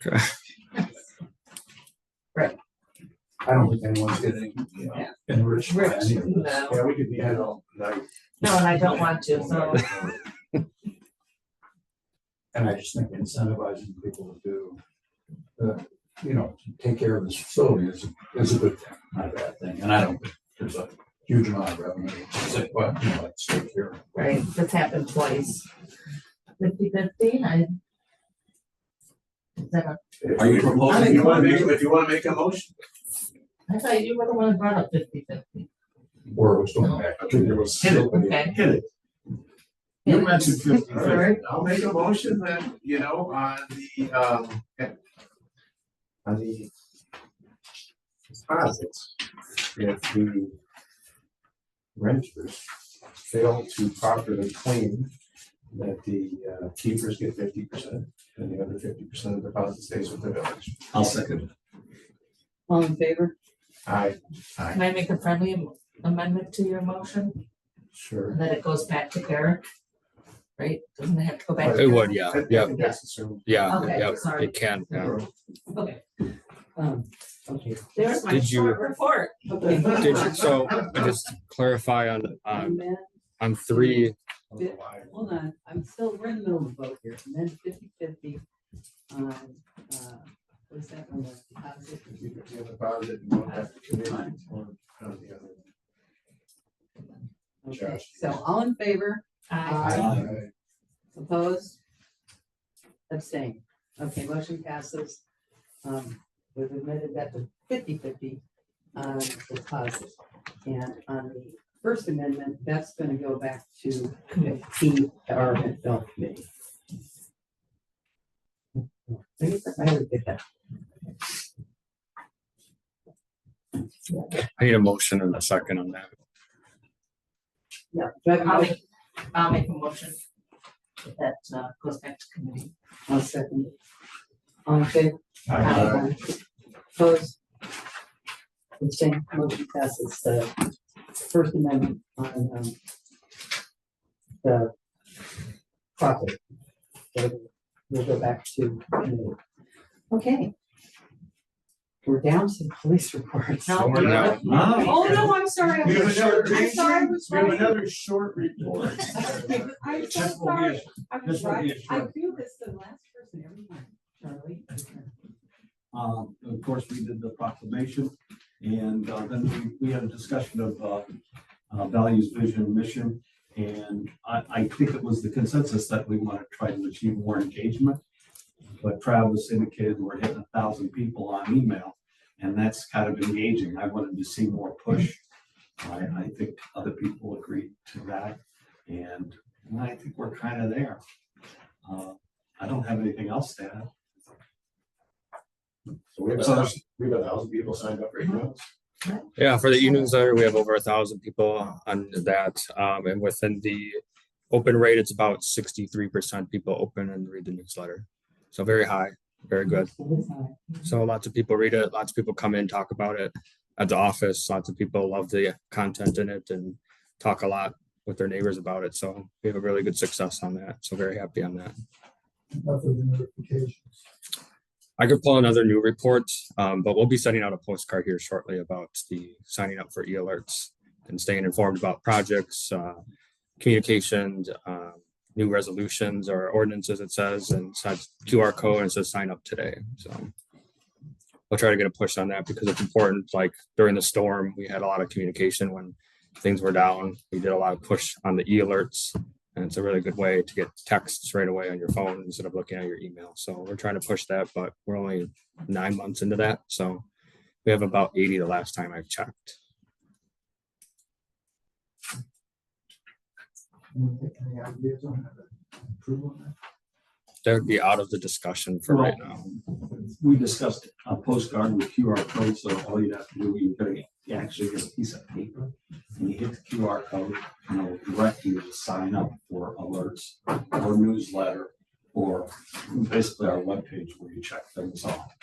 I don't think anyone's getting, enriched by Rich, any of this. no. Yeah, we could be here all night. No, and I don't want to, so. And I just think incentivizing people to do, to take care of this facility is a good thing, not a bad thing. And I don't think there's a huge amount of revenue. Let's take care of it. Right, that's happened twice. 50-50, is that a, Are you proposing? If you wanna make a motion. I thought you were the one that brought up 50-50. Or was going back. I think there was. Hit it, Okay. hit it. You mentioned 50. All right, I'll make a motion then, on the deposits. If the renters fail to properly claim that the keepers get 50% and the other 50% of the deposit stays with the village. I'll second it. All in favor? Aye. Can I make a friendly amendment to your motion? Sure. That it goes back to Eric? Right? Doesn't it have to go back? to It Eric? would, yeah, yeah, That's assumed. yeah, Okay, yeah, sorry. it can, yeah. Okay, Okay. there's my Did you- short report. Okay. Did you, so just clarify Amend on 3, Hold on, we're in the middle of the vote here, and then 50-50 on, what's that on the deposit? You have deposit and don't have to commit or the other. Okay, Josh. so all in favor, Aye. opposed? Abstain. Okay, motion passes. We've admitted that to 50-50 on deposit. And on the First Amendment, that's gonna go back to the Department Bill Committee. I would get that. I need a motion and a second on that. Yeah. Do I have a I'll motion? I'll make a motion. That goes back to committee. I'll second it. All in favor? Aye. Opposed? Abstain, motion passes. The First Amendment on the profit. We'll go back to committee. Okay. We're down to the police reports. No, we're not. Oh, no, I'm sorry. We have another, I'm sorry, I was we have right. another short report. I'm so This will be a- sorry. I was this will be right. a I short- do this to the last person every time. Charlie. Of course, we did the proclamation, and then we had a discussion of values, vision, mission. And I think it was the consensus that we want to try to achieve more engagement. But Travis indicated we're hitting 1,000 people on email, and that's kind of engaging. I wanted to see more push. I think other people agreed to that, and I think we're kind of there. I don't have anything else to add. So we have 1,000 people signed up right now. Yeah, for the e-newsletter, we have over 1,000 people on that. And within the open rate, it's about 63% people open and read the newsletter. So very high, very good. So lots of people read it, lots of people come in, talk about it at the office. Lots of people love the content in it and talk a lot with their neighbors about it. So we have a really good success on that. So very happy on that. I could pull another new report, but we'll be sending out a postcard here shortly about the signing up for e-alerts and staying informed about projects, communications, new resolutions or ordinances, it says, and it's has QR code and it says sign up today. So I'll try to get a push on that because it's important. Like during the storm, we had a lot of communication when things were down. We did a lot of push on the e-alerts, and it's a really good way to get texts right away on your phone instead of looking at your email. So we're trying to push that, but we're only 9 months into that. So we have about 80 the last time I've checked. Any ideas on how to improve on that? That would be out of the discussion for right now. We discussed a postcard with QR code, so all you'd have to do, you actually get a piece of paper and you hit the QR code and it'll direct you to sign up for alerts or newsletter or basically our webpage where you check things off.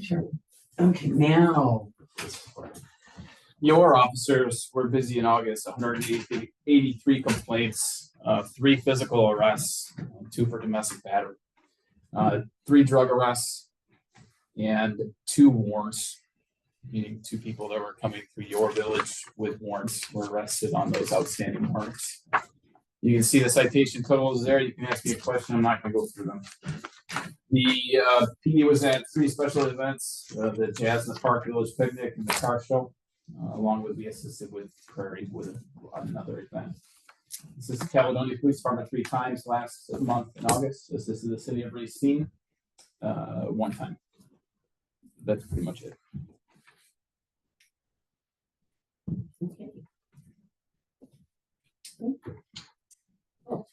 Sure. Okay, now. Your officers were busy in August, 183 complaints, 3 physical arrests, 2 for domestic battery, 3 drug arrests, and 2 warrants, meaning 2 people that were coming through your village with warrants were arrested on those outstanding warrants. You can see the citation totals there. You can ask me a question. I'm not going to go through them. The PD was at 3 special events, the Jazz in the Park Village Picnic and the car show. Along with we assisted with Prairie with another event. This is the Caledonia Police Department 3 times last month in August. This is the city of Racine 1 time. That's pretty much it. Okay. Oh.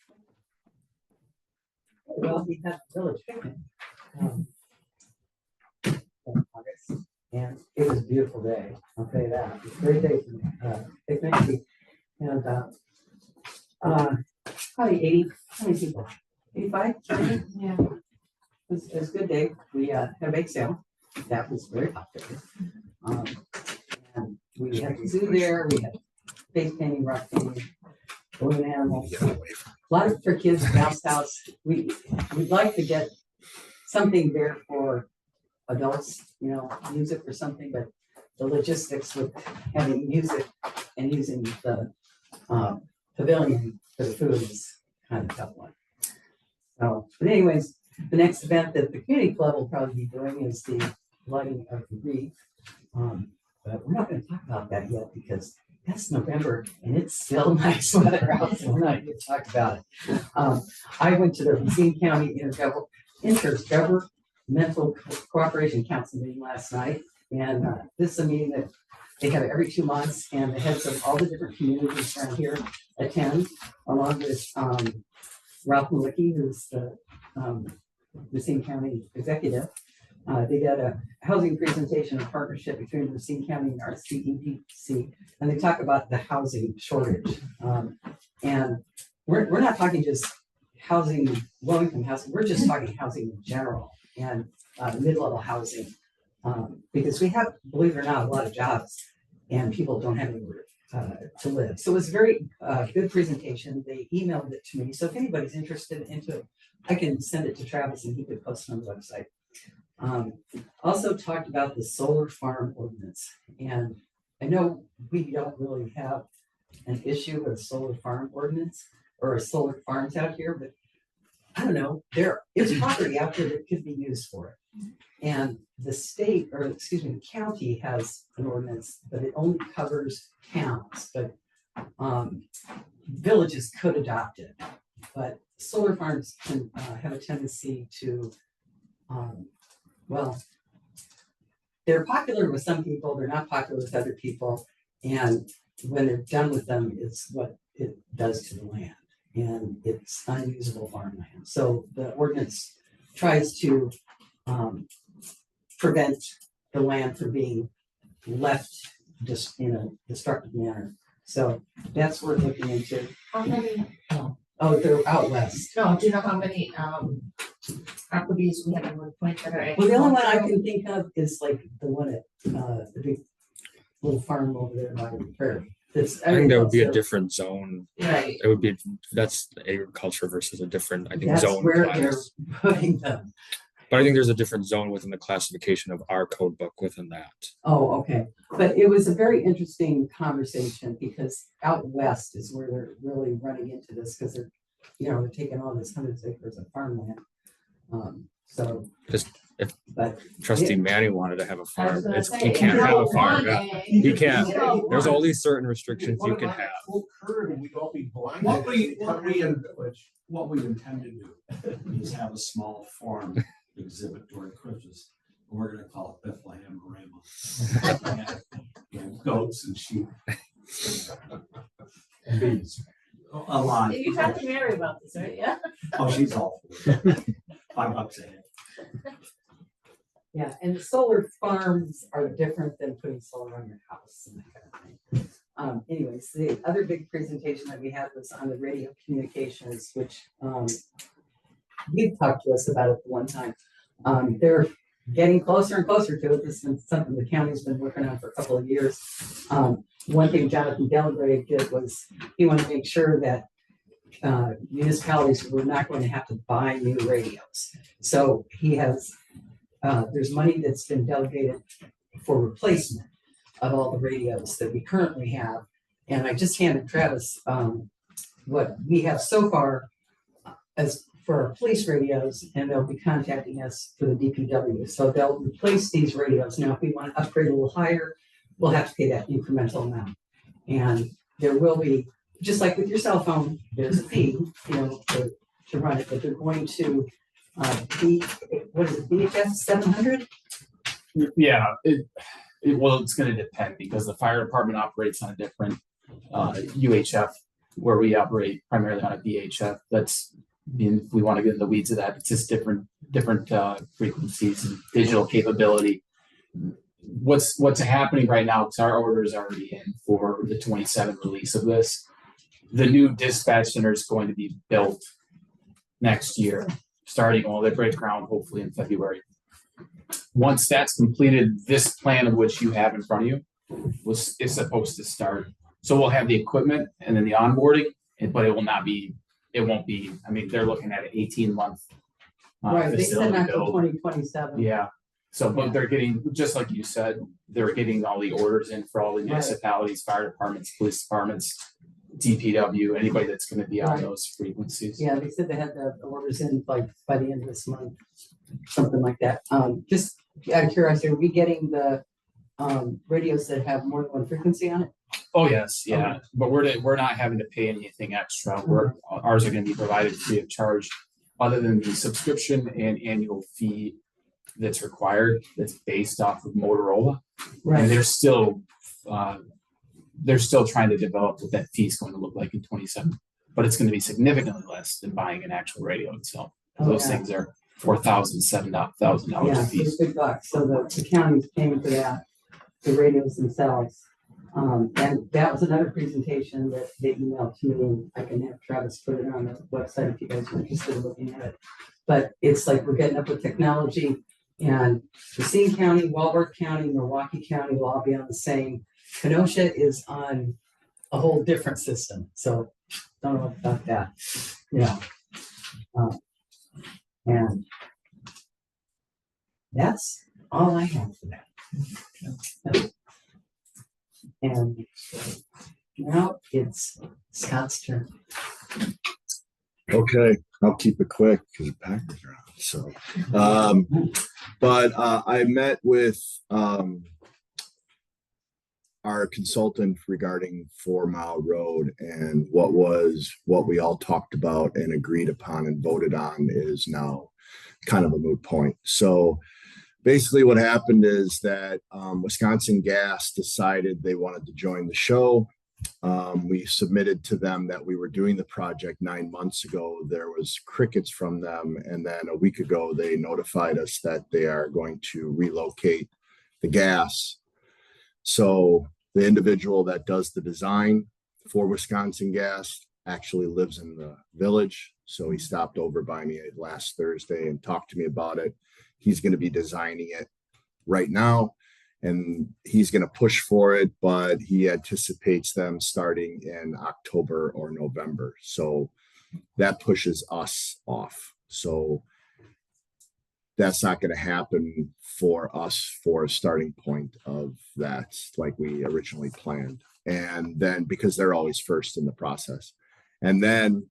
Well, we had the village picnic. In August. And it was a beautiful day, I'll tell you that. It was a great day for picnic. And probably 80, how many people? 85? Yeah. It was a good day. We had a bake sale. That was very popular. And we had the zoo there. We had face painting, rock painting, balloon animals. A lot of for kids, bounce house. We'd like to get something there for adults, you know, music or something, but the logistics with having music and using the pavilion for the food is kind of a tough one. So, but anyways, the next event that the community club will probably be doing is the lighting of the wreath. But we're not going to talk about that yet because that's November and it's still nice weather out, so we're not going to talk about it. I went to the Racine County Intergovernmental Cooperation Council meeting last night, and this is a meeting that they have every 2 months, and the heads of all the different communities around here attend, along with Ralph Malicki, who's the Racine County executive. They got a housing presentation and partnership between Racine County and RCEDC, and they talk about the housing shortage. And we're not talking just housing, low-income housing, we're just talking housing in general and mid-level housing. Because we have, believe it or not, a lot of jobs and people don't have anywhere to live. So it was a very good presentation. They emailed it to me. So if anybody's interested into it, I can send it to Travis and he could post it on the website. Also talked about the solar farm ordinance. And I know we don't really have an issue with a solar farm ordinance or solar farms out here, but I don't know, there is property out there that could be used for it. And the state, or excuse me, the county has an ordinance, but it only covers towns, but villages could adopt it. But solar farms can have a tendency to, well, they're popular with some people, they're not popular with other people. And when they're done with them, it's what it does to the land. And it's unusable farmland. So the ordinance tries to prevent the land from being left just in a destructive manner. So that's what we're looking into. How many? Oh, they're out west. No, do you know how many properties we have in Wood Point that are? Well, the only one I can think of is like the one at the big little farm over there by the prairie. I think that would be a different. different zone. Right. It would be, that's agriculture versus a different, I think, That's zone where class. they're putting them. But I think there's a different zone within the classification of our code book within that. Oh, okay. But it was a very interesting conversation because out west is where they're really running into this because they're, they're taking all this hundreds of acres of farmland. So. Just if but Trustee it- Manny wanted to have a farm, gonna it's, say, he can't have a farm. one Yeah. day. He can't. No, There's one. only certain restrictions you What can about have. full curve and we'd all be blinded? What we intend to do is have a small farm exhibit during Christmas. And we're gonna call it Bethlehem Marama. And goats and sheep. And bees. A lot. You talked to Mary about this, right? Yeah. Oh, she's all for it. $5 a head. Yeah, and solar farms are different than putting solar on your house and that kind of thing. Anyways, the other big presentation that we had was on the radio communications, which you've talked to us about it one time. They're getting closer and closer to it. This has been something the county's been working on for a couple of years. One thing Jonathan Delagrave did was he wanted to make sure that municipalities were not going to have to buy new radios. So he has, there's money that's been delegated for replacement of all the radios that we currently have. And I just handed Travis what we have so far as for our police radios, and they'll be contacting us for the DPW. So they'll replace these radios. Now, if we want to upgrade a little higher, we'll have to pay that incremental amount. And there will be, just like with your cell phone, there's a fee, to run it, but they're going to what is it, VHF 700? Yeah, well, it's gonna depend because the fire department operates on a different UHF where we operate primarily on a VHF. That's, if we want to get in the weeds of that, it's just different frequencies and digital capability. What's happening right now, because our order is already in for the 27 release of this. The new dispatch center is going to be built next year, starting all the break ground hopefully in February. Once that's completed, this plan of which you have in front of you is supposed to start. So we'll have the equipment and then the onboarding, but it won't be, I mean, they're looking at an 18-month Right, they said facility not till build. 2027. Yeah, so, but they're getting, just like you said, they're getting all the orders in for all the municipalities, fire departments, police departments, DPW, anybody that's gonna be on Right. those frequencies. Yeah, they said they had the orders in like by the end of this month, something like that. Just out of curiosity, are we getting the radios that have more than one frequency on it? Oh, yes, yeah, but we're not having to pay anything extra. Ours are gonna be provided free of charge, other than the subscription and annual fee that's required, that's based off of Motorola. Right. And they're still trying to develop what that fee is going to look like in 27, but it's gonna be significantly less than buying an actual radio itself. Oh, Those yeah. things are $4,000, $7,000 Yeah, a so piece. it's big bucks. So the county's paying for that, the radios themselves. And that was another presentation that they emailed to me. I can have Travis put it on the website if you guys are interested in looking at it. But it's like we're getting up with technology, and Racine County, Walworth County, Milwaukee County will all be on the same. Kenosha is on a whole different system, so don't know about that. Yeah. And that's all I have for that. And now it's Scott's turn. Okay, I'll keep it quick because the Packers are on. So, but I met with our consultant regarding 4 Mile Road, and what we all talked about and agreed upon and voted on is now kind of a moot point. So basically what happened is that Wisconsin Gas decided they wanted to join the show. We submitted to them that we were doing the project 9 months ago. There was crickets from them. And then a week ago, they notified us that they are going to relocate the gas. So the individual that does the design for Wisconsin Gas actually lives in the village. So he stopped over by me last Thursday and talked to me about it. He's going to be designing it right now, and he's going to push for it, but he anticipates them starting in October or November. So that pushes us off. So that's not going to happen for us for a starting point of that, like we originally planned. And then because they're always first in the process. And then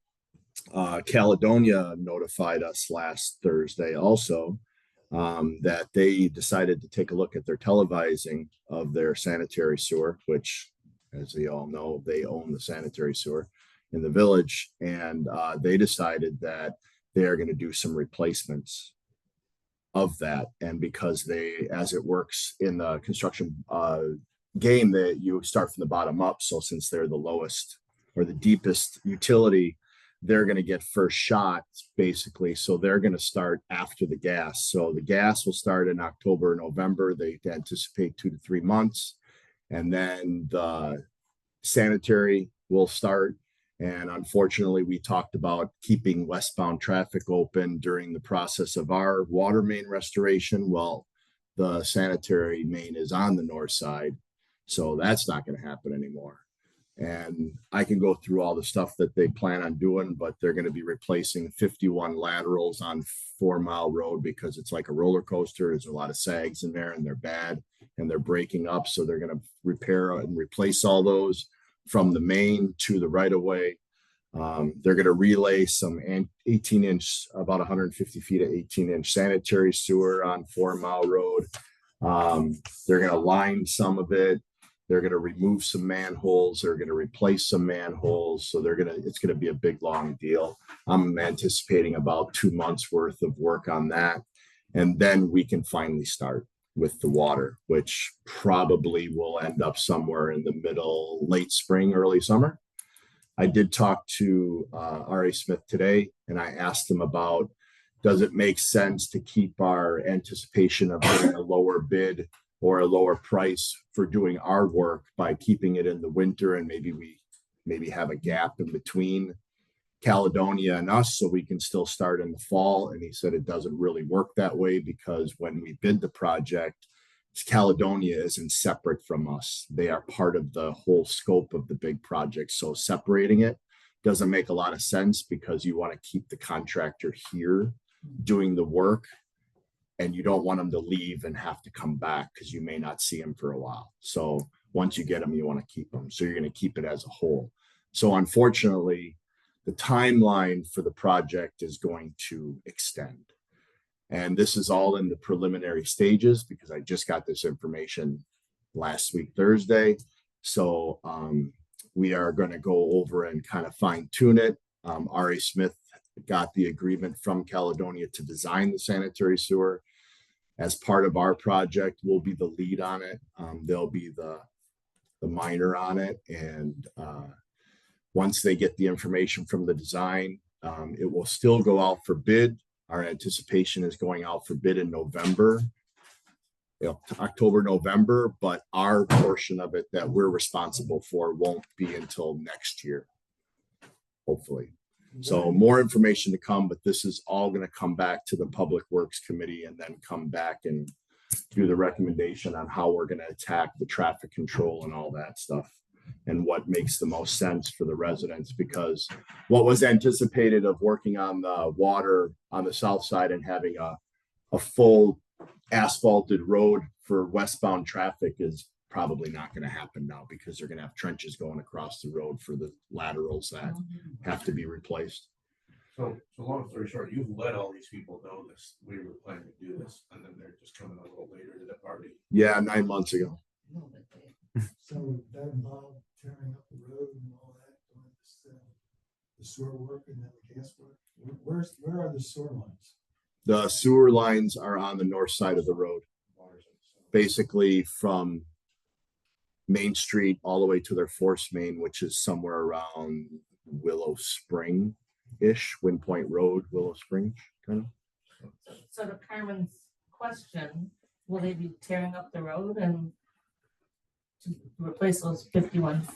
Caledonia notified us last Thursday also that they decided to take a look at their televising of their sanitary sewer, which, as you all know, they own the sanitary sewer in the village. And they decided that they are going to do some replacements of that. And because they, as it works in the construction game, that you start from the bottom up. So since they're the lowest or the deepest utility, they're going to get first shot basically. So they're going to start after the gas. So the gas will start in October, November. They anticipate 2 to 3 months. And then the sanitary will start. And unfortunately, we talked about keeping westbound traffic open during the process of our water main restoration. Well, the sanitary main is on the north side. So that's not going to happen anymore. And I can go through all the stuff that they plan on doing, but they're going to be replacing 51 laterals on 4 Mile Road because it's like a roller coaster. There's a lot of sags in there and they're bad and they're breaking up. So they're going to repair and replace all those from the main to the right of way. They're going to relay some 18-inch, about 150 feet of 18-inch sanitary sewer on 4 Mile Road. They're going to line some of it. They're going to remove some manholes. They're going to replace some manholes. So it's going to be a big, long deal. I'm anticipating about 2 months worth of work on that. And then we can finally start with the water, which probably will end up somewhere in the late spring, early summer. I did talk to R.A. Smith today, and I asked him about, does it make sense to keep our anticipation of getting a lower bid or a lower price for doing our work by keeping it in the winter, and maybe have a gap in between Caledonia and us so we can still start in the fall. And he said it doesn't really work that way because when we bid the project, Caledonia isn't separate from us. They are part of the whole scope of the big project. So separating it doesn't make a lot of sense because you want to keep the contractor here doing the work. And you don't want them to leave and have to come back because you may not see them for a while. So once you get them, you want to keep them. So you're going to keep it as a whole. So unfortunately, the timeline for the project is going to extend. And this is all in the preliminary stages because I just got this information last week, Thursday. So we are going to go over and kind of fine tune it. R.A. Smith got the agreement from Caledonia to design the sanitary sewer. As part of our project, we'll be the lead on it. They'll be the minor on it. And once they get the information from the design, it will still go out for bid. Our anticipation is going out for bid in November, October, November, but our portion of it that we're responsible for won't be until next year, hopefully. So more information to come, but this is all going to come back to the Public Works Committee and then come back and do the recommendation on how we're going to attack the traffic control and all that stuff and what makes the most sense for the residents. Because what was anticipated of working on the water on the south side and having a full asphalted road for westbound traffic is probably not going to happen now because they're going to have trenches going across the road for the laterals that have to be replaced. So long story short, you've let all these people know this, we were planning to do this, and then they're just coming a little later to the party. Yeah, 9 months ago. So that involved tearing up the road and all that, doing this, the sewer work and then the gas work. Where are the sewer lines? The sewer lines are on the north side of the road, basically from Main Street all the way to their force main, which is somewhere around Willow Spring-ish, Wind Point Road, Willow Spring, kind of. So to Carmen's question, will they be tearing up the road and to replace those 51?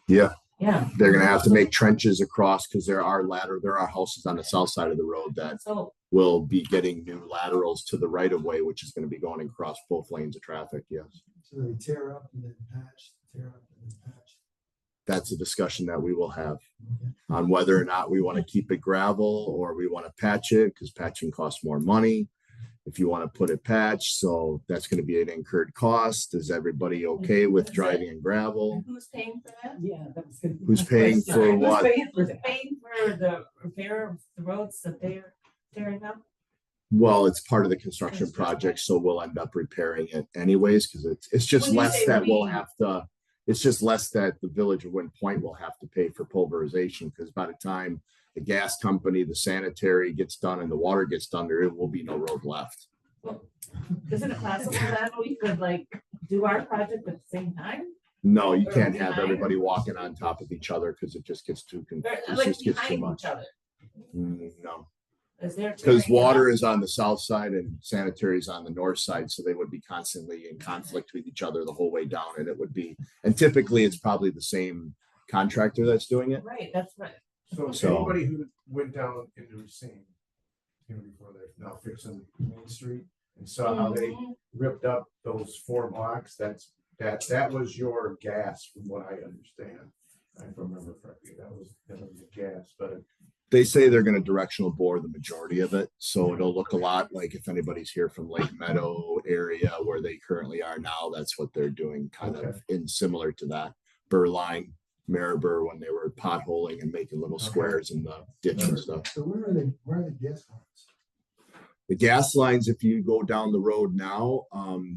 Yeah. Yeah. They're gonna have to make trenches across because there are houses on the south side of the road that will be getting new laterals to the right of way, which is going to be going across both lanes of traffic. Yes. So they tear up and then patch, tear up and then patch. That's a discussion that we will have on whether or not we want to keep it gravel or we want to patch it because patching costs more money. if you want to put it patched. So that's going to be an incurred cost. Is everybody okay with driving in gravel? Who's paying for that? Yeah, that was good. Who's paying for what? Paying for Who's that? paying for the repair of the roads that they're tearing up? Well, it's part of the construction project, so we'll end up repairing it anyways, because it's just When you less say that we'll we- have to, it's just less that the village of Wind Point will have to pay for pulverization, because by the time the gas company, the sanitary gets done and the water gets done, there will be no road left. Isn't it possible that we could like do our project at the same time? No, you Or can't have behind? everybody walking on top of each other because it just gets too, Or, it like just gets too behind much. each other? No. Is there? Because tearing it water up? is on the south side and sanitary is on the north side, so they would be constantly in conflict with each other the whole way down, and it would be, and typically it's probably the same contractor that's doing it. Right, that's right. So- Anybody who went down into Racine, before they're now fixing Main Street, and saw how they Mhm. ripped up those 4 blocks, that was your gas, from what I understand. I remember correctly, that was the gas, but They say they're gonna directional bore the majority of it, so it'll look a lot like if anybody's here from Lake Meadow area where they currently are now, that's what they're doing, kind of in similar to that. Burline, Maribor, when they were potholing and making little squares in the ditch and stuff. So where are the gas lines? The gas lines, if you go down the road now,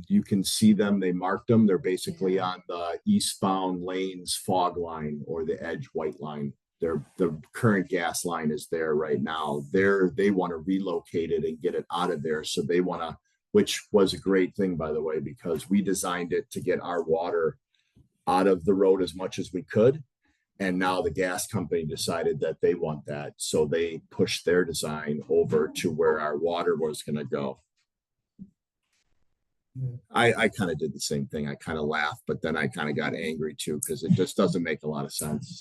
you can see them, they marked them, they're basically on the eastbound lanes fog line or the edge white line. The current gas line is there right now. They want to relocate it and get it out of there. So they want to, which was a great thing, by the way, because we designed it to get our water out of the road as much as we could. And now the gas company decided that they want that. So they pushed their design over to where our water was going to go. I kind of did the same thing. I kind of laughed, but then I kind of got angry too, because it just doesn't make a lot of sense.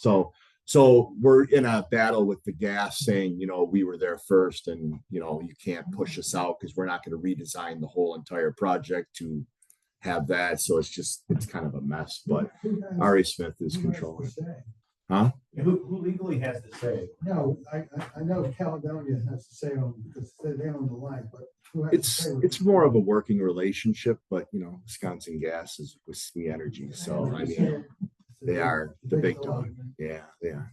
So we're in a battle with the gas saying, we were there first and, you can't push us out because we're not going to redesign the whole entire project to have that. So it's kind of a mess, but Ari Smith is controlling it. Huh? who legally has to say? No, I know Caledonia has to say on, because they own the line, but who has to say? It's more of a working relationship, but Wisconsin Gas is Whiskey Energy. So I mean, they are the big dog. Yeah, they are.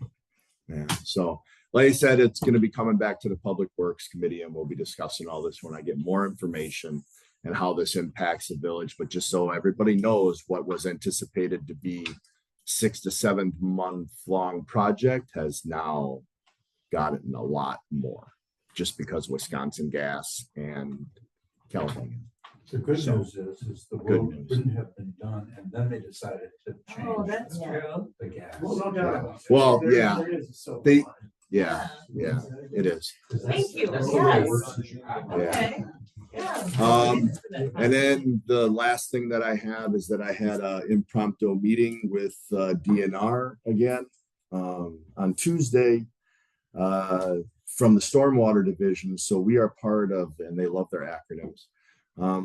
Yeah. So like I said, it's going to be coming back to the Public Works Committee and we'll be discussing all this when I get more information and how this impacts the village. But just so everybody knows, what was anticipated to be 6 to 7 month long project has now gotten a lot more just because Wisconsin Gas and California. The good So, news is the good road news. couldn't have been done, and then they decided to change. Oh, that's true. The gas. Well, no doubt about it. Well, There- yeah. there is a silver They- lining. Yeah, it is. Thank you. That's the way it Yes. works in Chicago. Okay. Yeah. And then the last thing that I have is that I had an impromptu meeting with DNR again on Tuesday from the Stormwater Division. So we are part of, and they love their acronyms.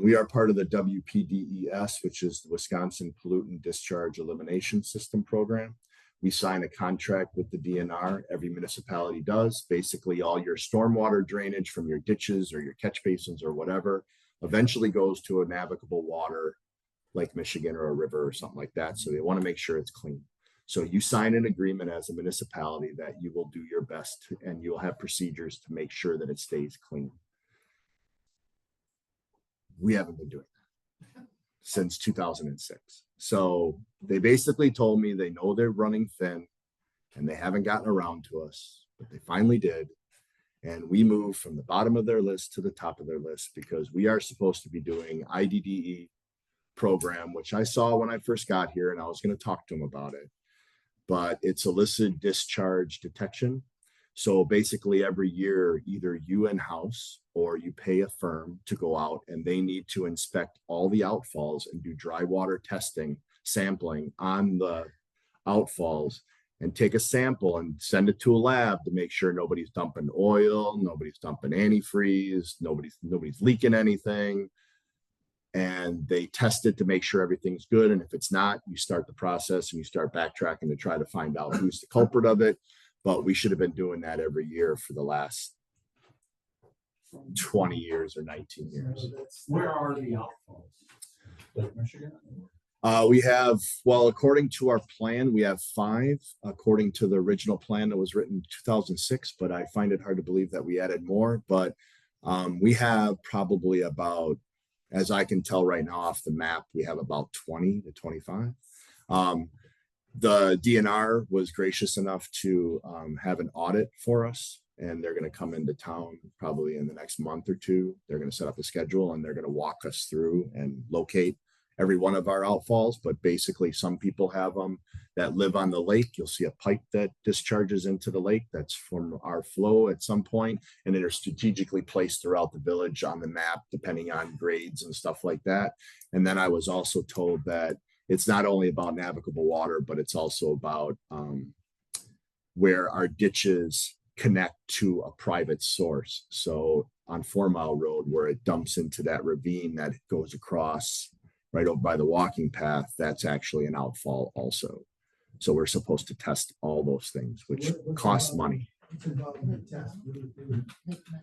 We are part of the WPDES, which is the Wisconsin Pollutant Discharge Elimination System Program. We sign a contract with the DNR. Every municipality does. Basically, all your stormwater drainage from your ditches or your catch basins or whatever eventually goes to a navigable water, Lake Michigan or a river or something like that. So they want to make sure it's clean. So you sign an agreement as a municipality that you will do your best and you'll have procedures to make sure that it stays clean. We haven't been doing that since 2006. So they basically told me they know they're running thin and they haven't gotten around to us, but they finally did. And we moved from the bottom of their list to the top of their list because we are supposed to be doing IDDE program, which I saw when I first got here and I was going to talk to them about it. But it's illicit discharge detection. So basically every year, either you in-house or you pay a firm to go out and they need to inspect all the outfalls and do dry water testing, sampling on the outfalls and take a sample and send it to a lab to make sure nobody's dumping oil, nobody's dumping antifreeze, nobody's leaking anything. And they test it to make sure everything's good. And if it's not, you start the process and you start backtracking to try to find out who's the culprit of it. But we should have been doing that every year for the last 20 years or 19 years. Where are the outfalls? Lake Michigan? We have, well, according to our plan, we have 5, according to the original plan that was written in 2006, but I find it hard to believe that we added more. But we have probably about, as I can tell right now off the map, we have about 20 to 25. The DNR was gracious enough to have an audit for us, and they're going to come into town probably in the next month or 2. They're going to set up a schedule, and they're going to walk us through and locate every one of our outfalls. But basically, some people have them that live on the lake. You'll see a pipe that discharges into the lake that's from our flow at some point, and they're strategically placed throughout the village on the map, depending on grades and stuff like that. And then I was also told that it's not only about navigable water, but it's also about where our ditches connect to a private source. So on 4 Mile Road, where it dumps into that ravine that goes across right over by the walking path, that's actually an outfall also. So we're supposed to test all those things, which costs money.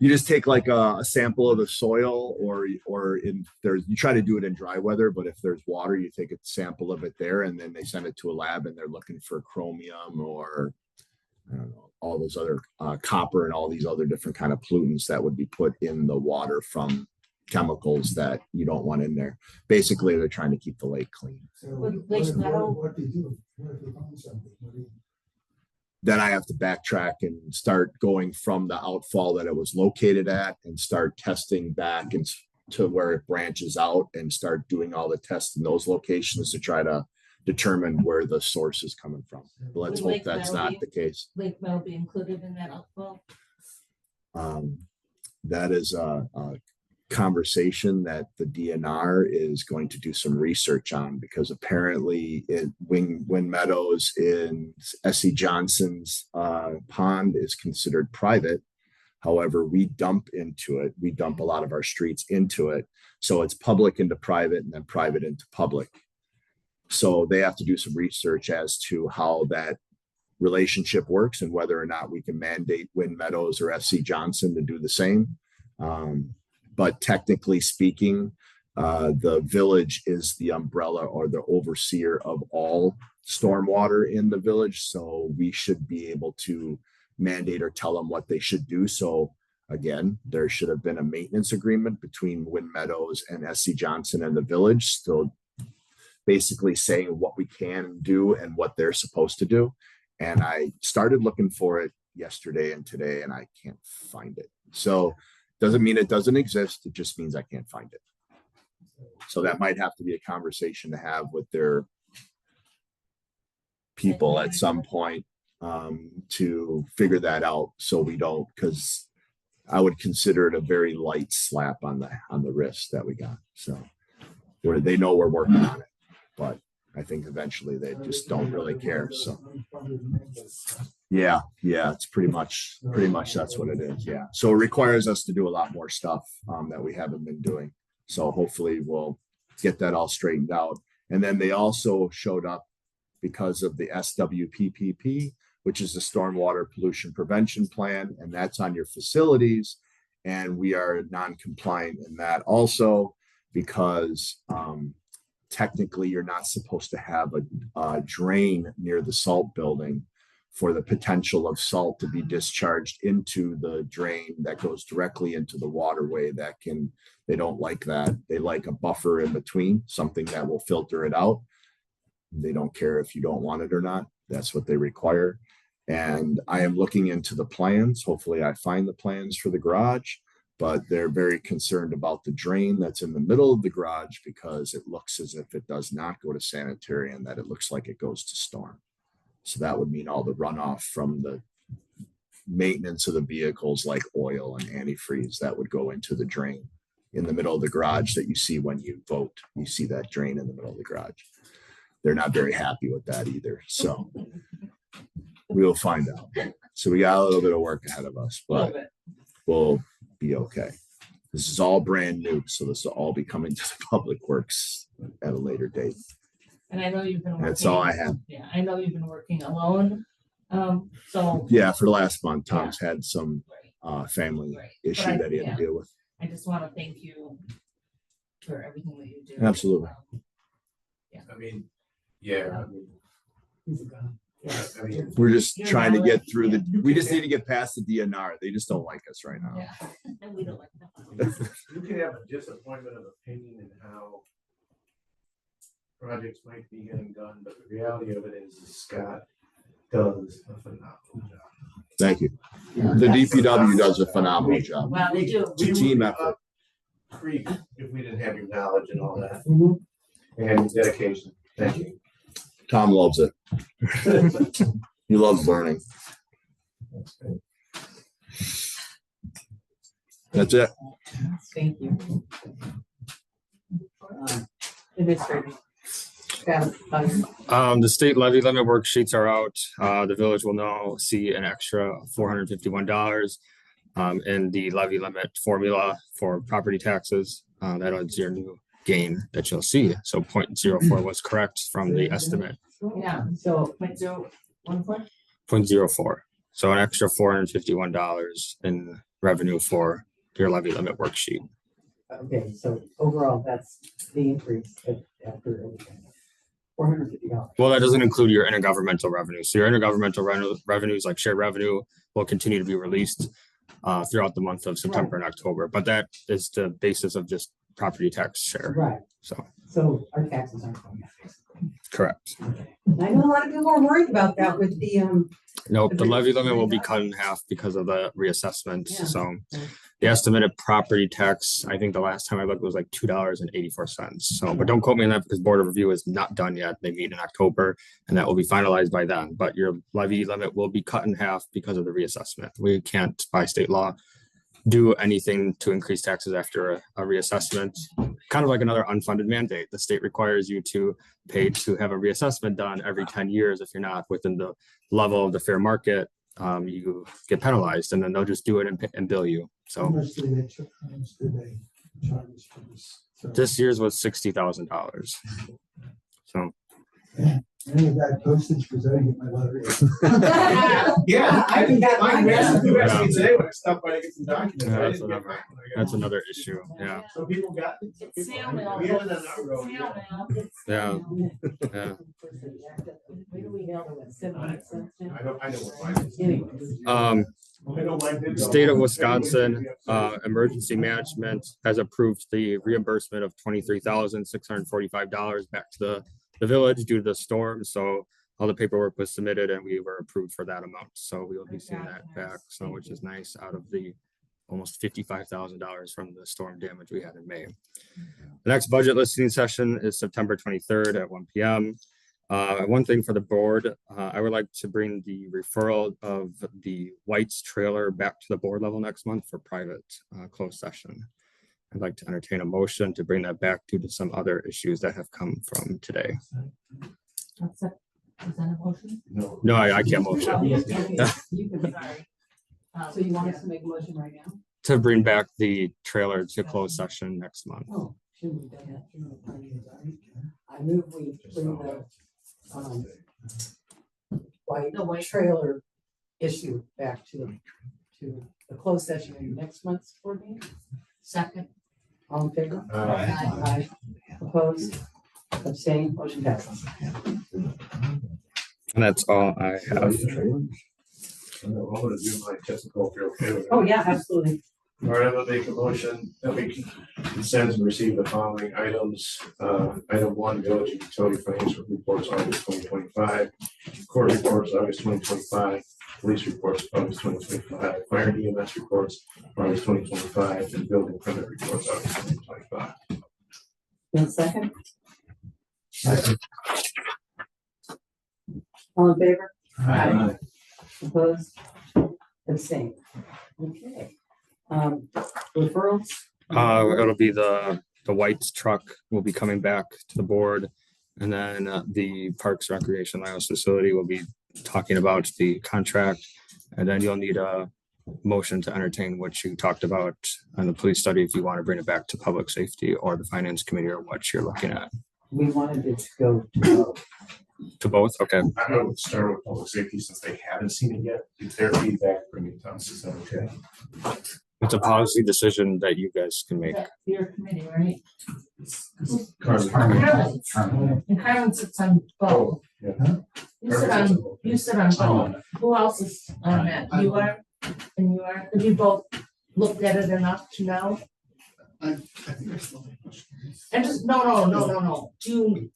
You just take like a sample of the soil, or in there's, you try to do it in dry weather, but if there's water, you take a sample of it there, and then they send it to a lab, and they're looking for chromium or I don't know, all those other copper and all these other different kind of pollutants that would be put in the water from chemicals that you don't want in there. Basically, they're trying to keep the lake clean. What do you do? What if you find something? What do you? Then I have to backtrack and start going from the outfall that it was located at and start testing back and to where it branches out and start doing all the tests in those locations to try to determine where the source is coming from. But let's hope that's not the case. Lake Meadow be included in that outfall? That is a conversation that the DNR is going to do some research on, because apparently Wing Meadows in S.C. Johnson's pond is considered private. However, we dump into it. We dump a lot of our streets into it. So it's public into private and then private into public. So they have to do some research as to how that relationship works and whether or not we can mandate Wynn Meadows or FC Johnson to do the same. But technically speaking, the village is the umbrella or the overseer of all stormwater in the village. So we should be able to mandate or tell them what they should do. So again, there should have been a maintenance agreement between Wynn Meadows and SC Johnson and the village. So basically saying what we can do and what they're supposed to do. And I started looking for it yesterday and today, and I can't find it. So doesn't mean it doesn't exist. It just means I can't find it. So that might have to be a conversation to have with their people at some point to figure that out. So we don't, because I would consider it a very light slap on the wrist that we got. So where they know we're working on it, but I think eventually they just don't really care. So yeah, it's pretty much that's what it is. Yeah. So it requires us to do a lot more stuff that we haven't been doing. So hopefully we'll get that all straightened out. And then they also showed up because of the SWPPP, which is the Stormwater Pollution Prevention Plan, and that's on your facilities. And we are non-compliant in that also because technically you're not supposed to have a drain near the salt building for the potential of salt to be discharged into the drain that goes directly into the waterway. They don't like that. They like a buffer in between, something that will filter it out. They don't care if you don't want it or not. That's what they require. And I am looking into the plans. Hopefully I find the plans for the garage, but they're very concerned about the drain that's in the middle of the garage because it looks as if it does not go to sanitary and that it looks like it goes to storm. So that would mean all the runoff from the maintenance of the vehicles like oil and antifreeze that would go into the drain in the middle of the garage that you see when you vote. You see that drain in the middle of the garage. They're not very happy with that either. So we'll find out. So we got a little bit of work ahead of us, but we'll be okay. This is all brand new. So this will all be coming to the public works at a later date. And I know you've been working. That's all I have. Yeah, I know you've been working alone. So yeah, for the last month, Tom's had some family Right. issue But that he had yeah. to deal with. I just want to thank you for everything that you do. Absolutely. I mean, yeah, I mean, We're just You're trying to valid. get through we just need to get past the DNR. They just don't like us right now. Yeah, and we don't like that. you can have a disappointment of opinion in how projects might be getting done, but the reality of it is Scott does a phenomenal job. Thank you. The DPW does a phenomenal job. Well, they do. It's a team effort. Creek, if we didn't have your knowledge and all that, and your dedication. Thank you. Tom loves it. He loves learning. That's it. Thank you. Administrator. The state levy limit worksheets are out. The village will now see an extra $451 in the levy limit formula for property taxes. That is your new gain that you'll see. So 0.04 was correct from the estimate. Yeah, So, 0.014. 0.04. So an extra $451 in revenue for your levy limit worksheet. okay, so overall, that's the increase after everything. $450. Well, that doesn't include your intergovernmental revenue. So your intergovernmental revenues like shared revenue will continue to be released throughout the month of September and October. But that is the basis of just property tax share. Right, So our taxes aren't going up. correct. I know a lot of people are worried about that with the, Nope, the levy limit will be cut in half because of the reassessment. Yeah. So the estimated property tax, I think the last time I looked was like $2.84. So, but don't quote me on that because Board of Review is not done yet. They meet in October and that will be finalized by then. But your levy limit will be cut in half because of the reassessment. We can't, by state law, do anything to increase taxes after a reassessment. Kind of like another unfunded mandate. The state requires you to pay to have a reassessment done every 10 years. If you're not within the level of the fair market, you get penalized and then they'll just do it and bill you. How So much did they charge us for this? So, this year's was $60,000. So any of that postage, because I didn't get my letter. Yeah, I didn't get mine. You asked me Yeah. today when I stopped by to get some documents. Yeah, I that's didn't get another- mine when I got that's home. another issue. Yeah. So people got. Snail mail. We haven't done that road Snail yet. mail. Yeah. Yeah. where do we nail it? 78 cents now? I know what mine is. Anyways. I know mine did go. State of Wisconsin, emergency management has approved the reimbursement of $23,645 back to the village due to the storm. So all the paperwork was submitted and we were approved for that amount. So we will be seeing that back. So which is nice out of the almost $55,000 from the storm damage we had in May. The next budget listening session is September 23rd at 1 p.m. One thing for the board, I would like to bring the referral of the White's trailer back to the board level next month for private closed session. I'd like to entertain a motion to bring that back due to some other issues that have come from today. Is that a motion? No, I can't motion. You can, Sorry. so you want us to make a motion right now? To bring back the trailer to closed session next month. Oh, shouldn't we done that? I move we bring the, white trailer issue back to the closed session in next month's board meeting. Second. All in favor? Aye. Aye. Opposed? Abstained? Motion passes. And that's all I have. I'm gonna do my typical if you're okay with it. Oh, yeah, absolutely. All right, I'm gonna make a motion that we consent and receive the following items. Item 1, village and utility financial reports, August 2025. Court reports, August 2025. Police reports, August 2025. Fire and EMS reports, August 2025. And building permit reports, August 2025. In second? All in favor? Aye. Opposed? Abstained? Okay. Referrals? It'll be the White's truck will be coming back to the board. And then the Parks Recreation Lighthouse Facility will be talking about the contract. And then you'll need a motion to entertain what you talked about on the police study, if you want to bring it back to public safety or the finance committee or what you're looking at. We wanted it to go to both. To both? Okay. I'm going to start with public safety since they haven't seen it yet. If their feedback, bring it to us. Is that okay? It's a policy decision that you guys can make. Your committee, right? Carmen. And Carmen sits on both. Yeah. You sit on both. Who else is on that? You are? And you are? Have you both looked at it enough to know? I think I still have a question. And just, no. Do,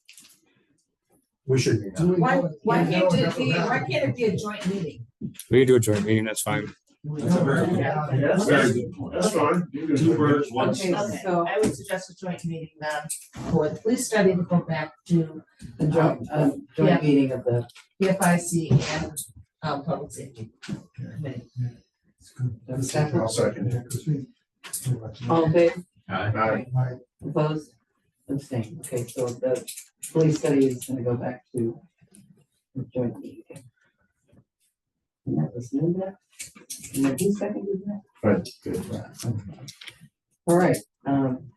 We should be. why can't it be a joint meeting? We can do a joint meeting, that's fine. That's a very good. That's very good point. That's fine. Two birds, one Okay, stone. so I would suggest a joint meeting then for the police study to go back to The joint, Yeah. joint meeting of the, PFIC and public safety committee. the second, I'll second it. all in favor? Aye. Opposed? Abstained. Okay, so the police study is gonna go back to the joint meeting. And that was Linda. And then who seconded that? Right, good. All right, and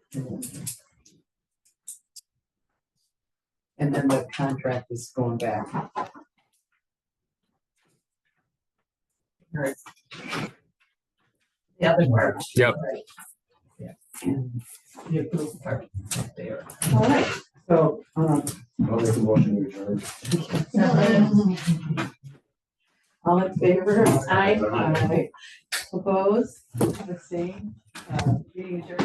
then the contract is going back. All right. The other part. Yep. The approved part there. All right, so, I'll make a motion to adjourn. all in favor? Aye. Aye. Opposed? Abstained? Meeting adjourned.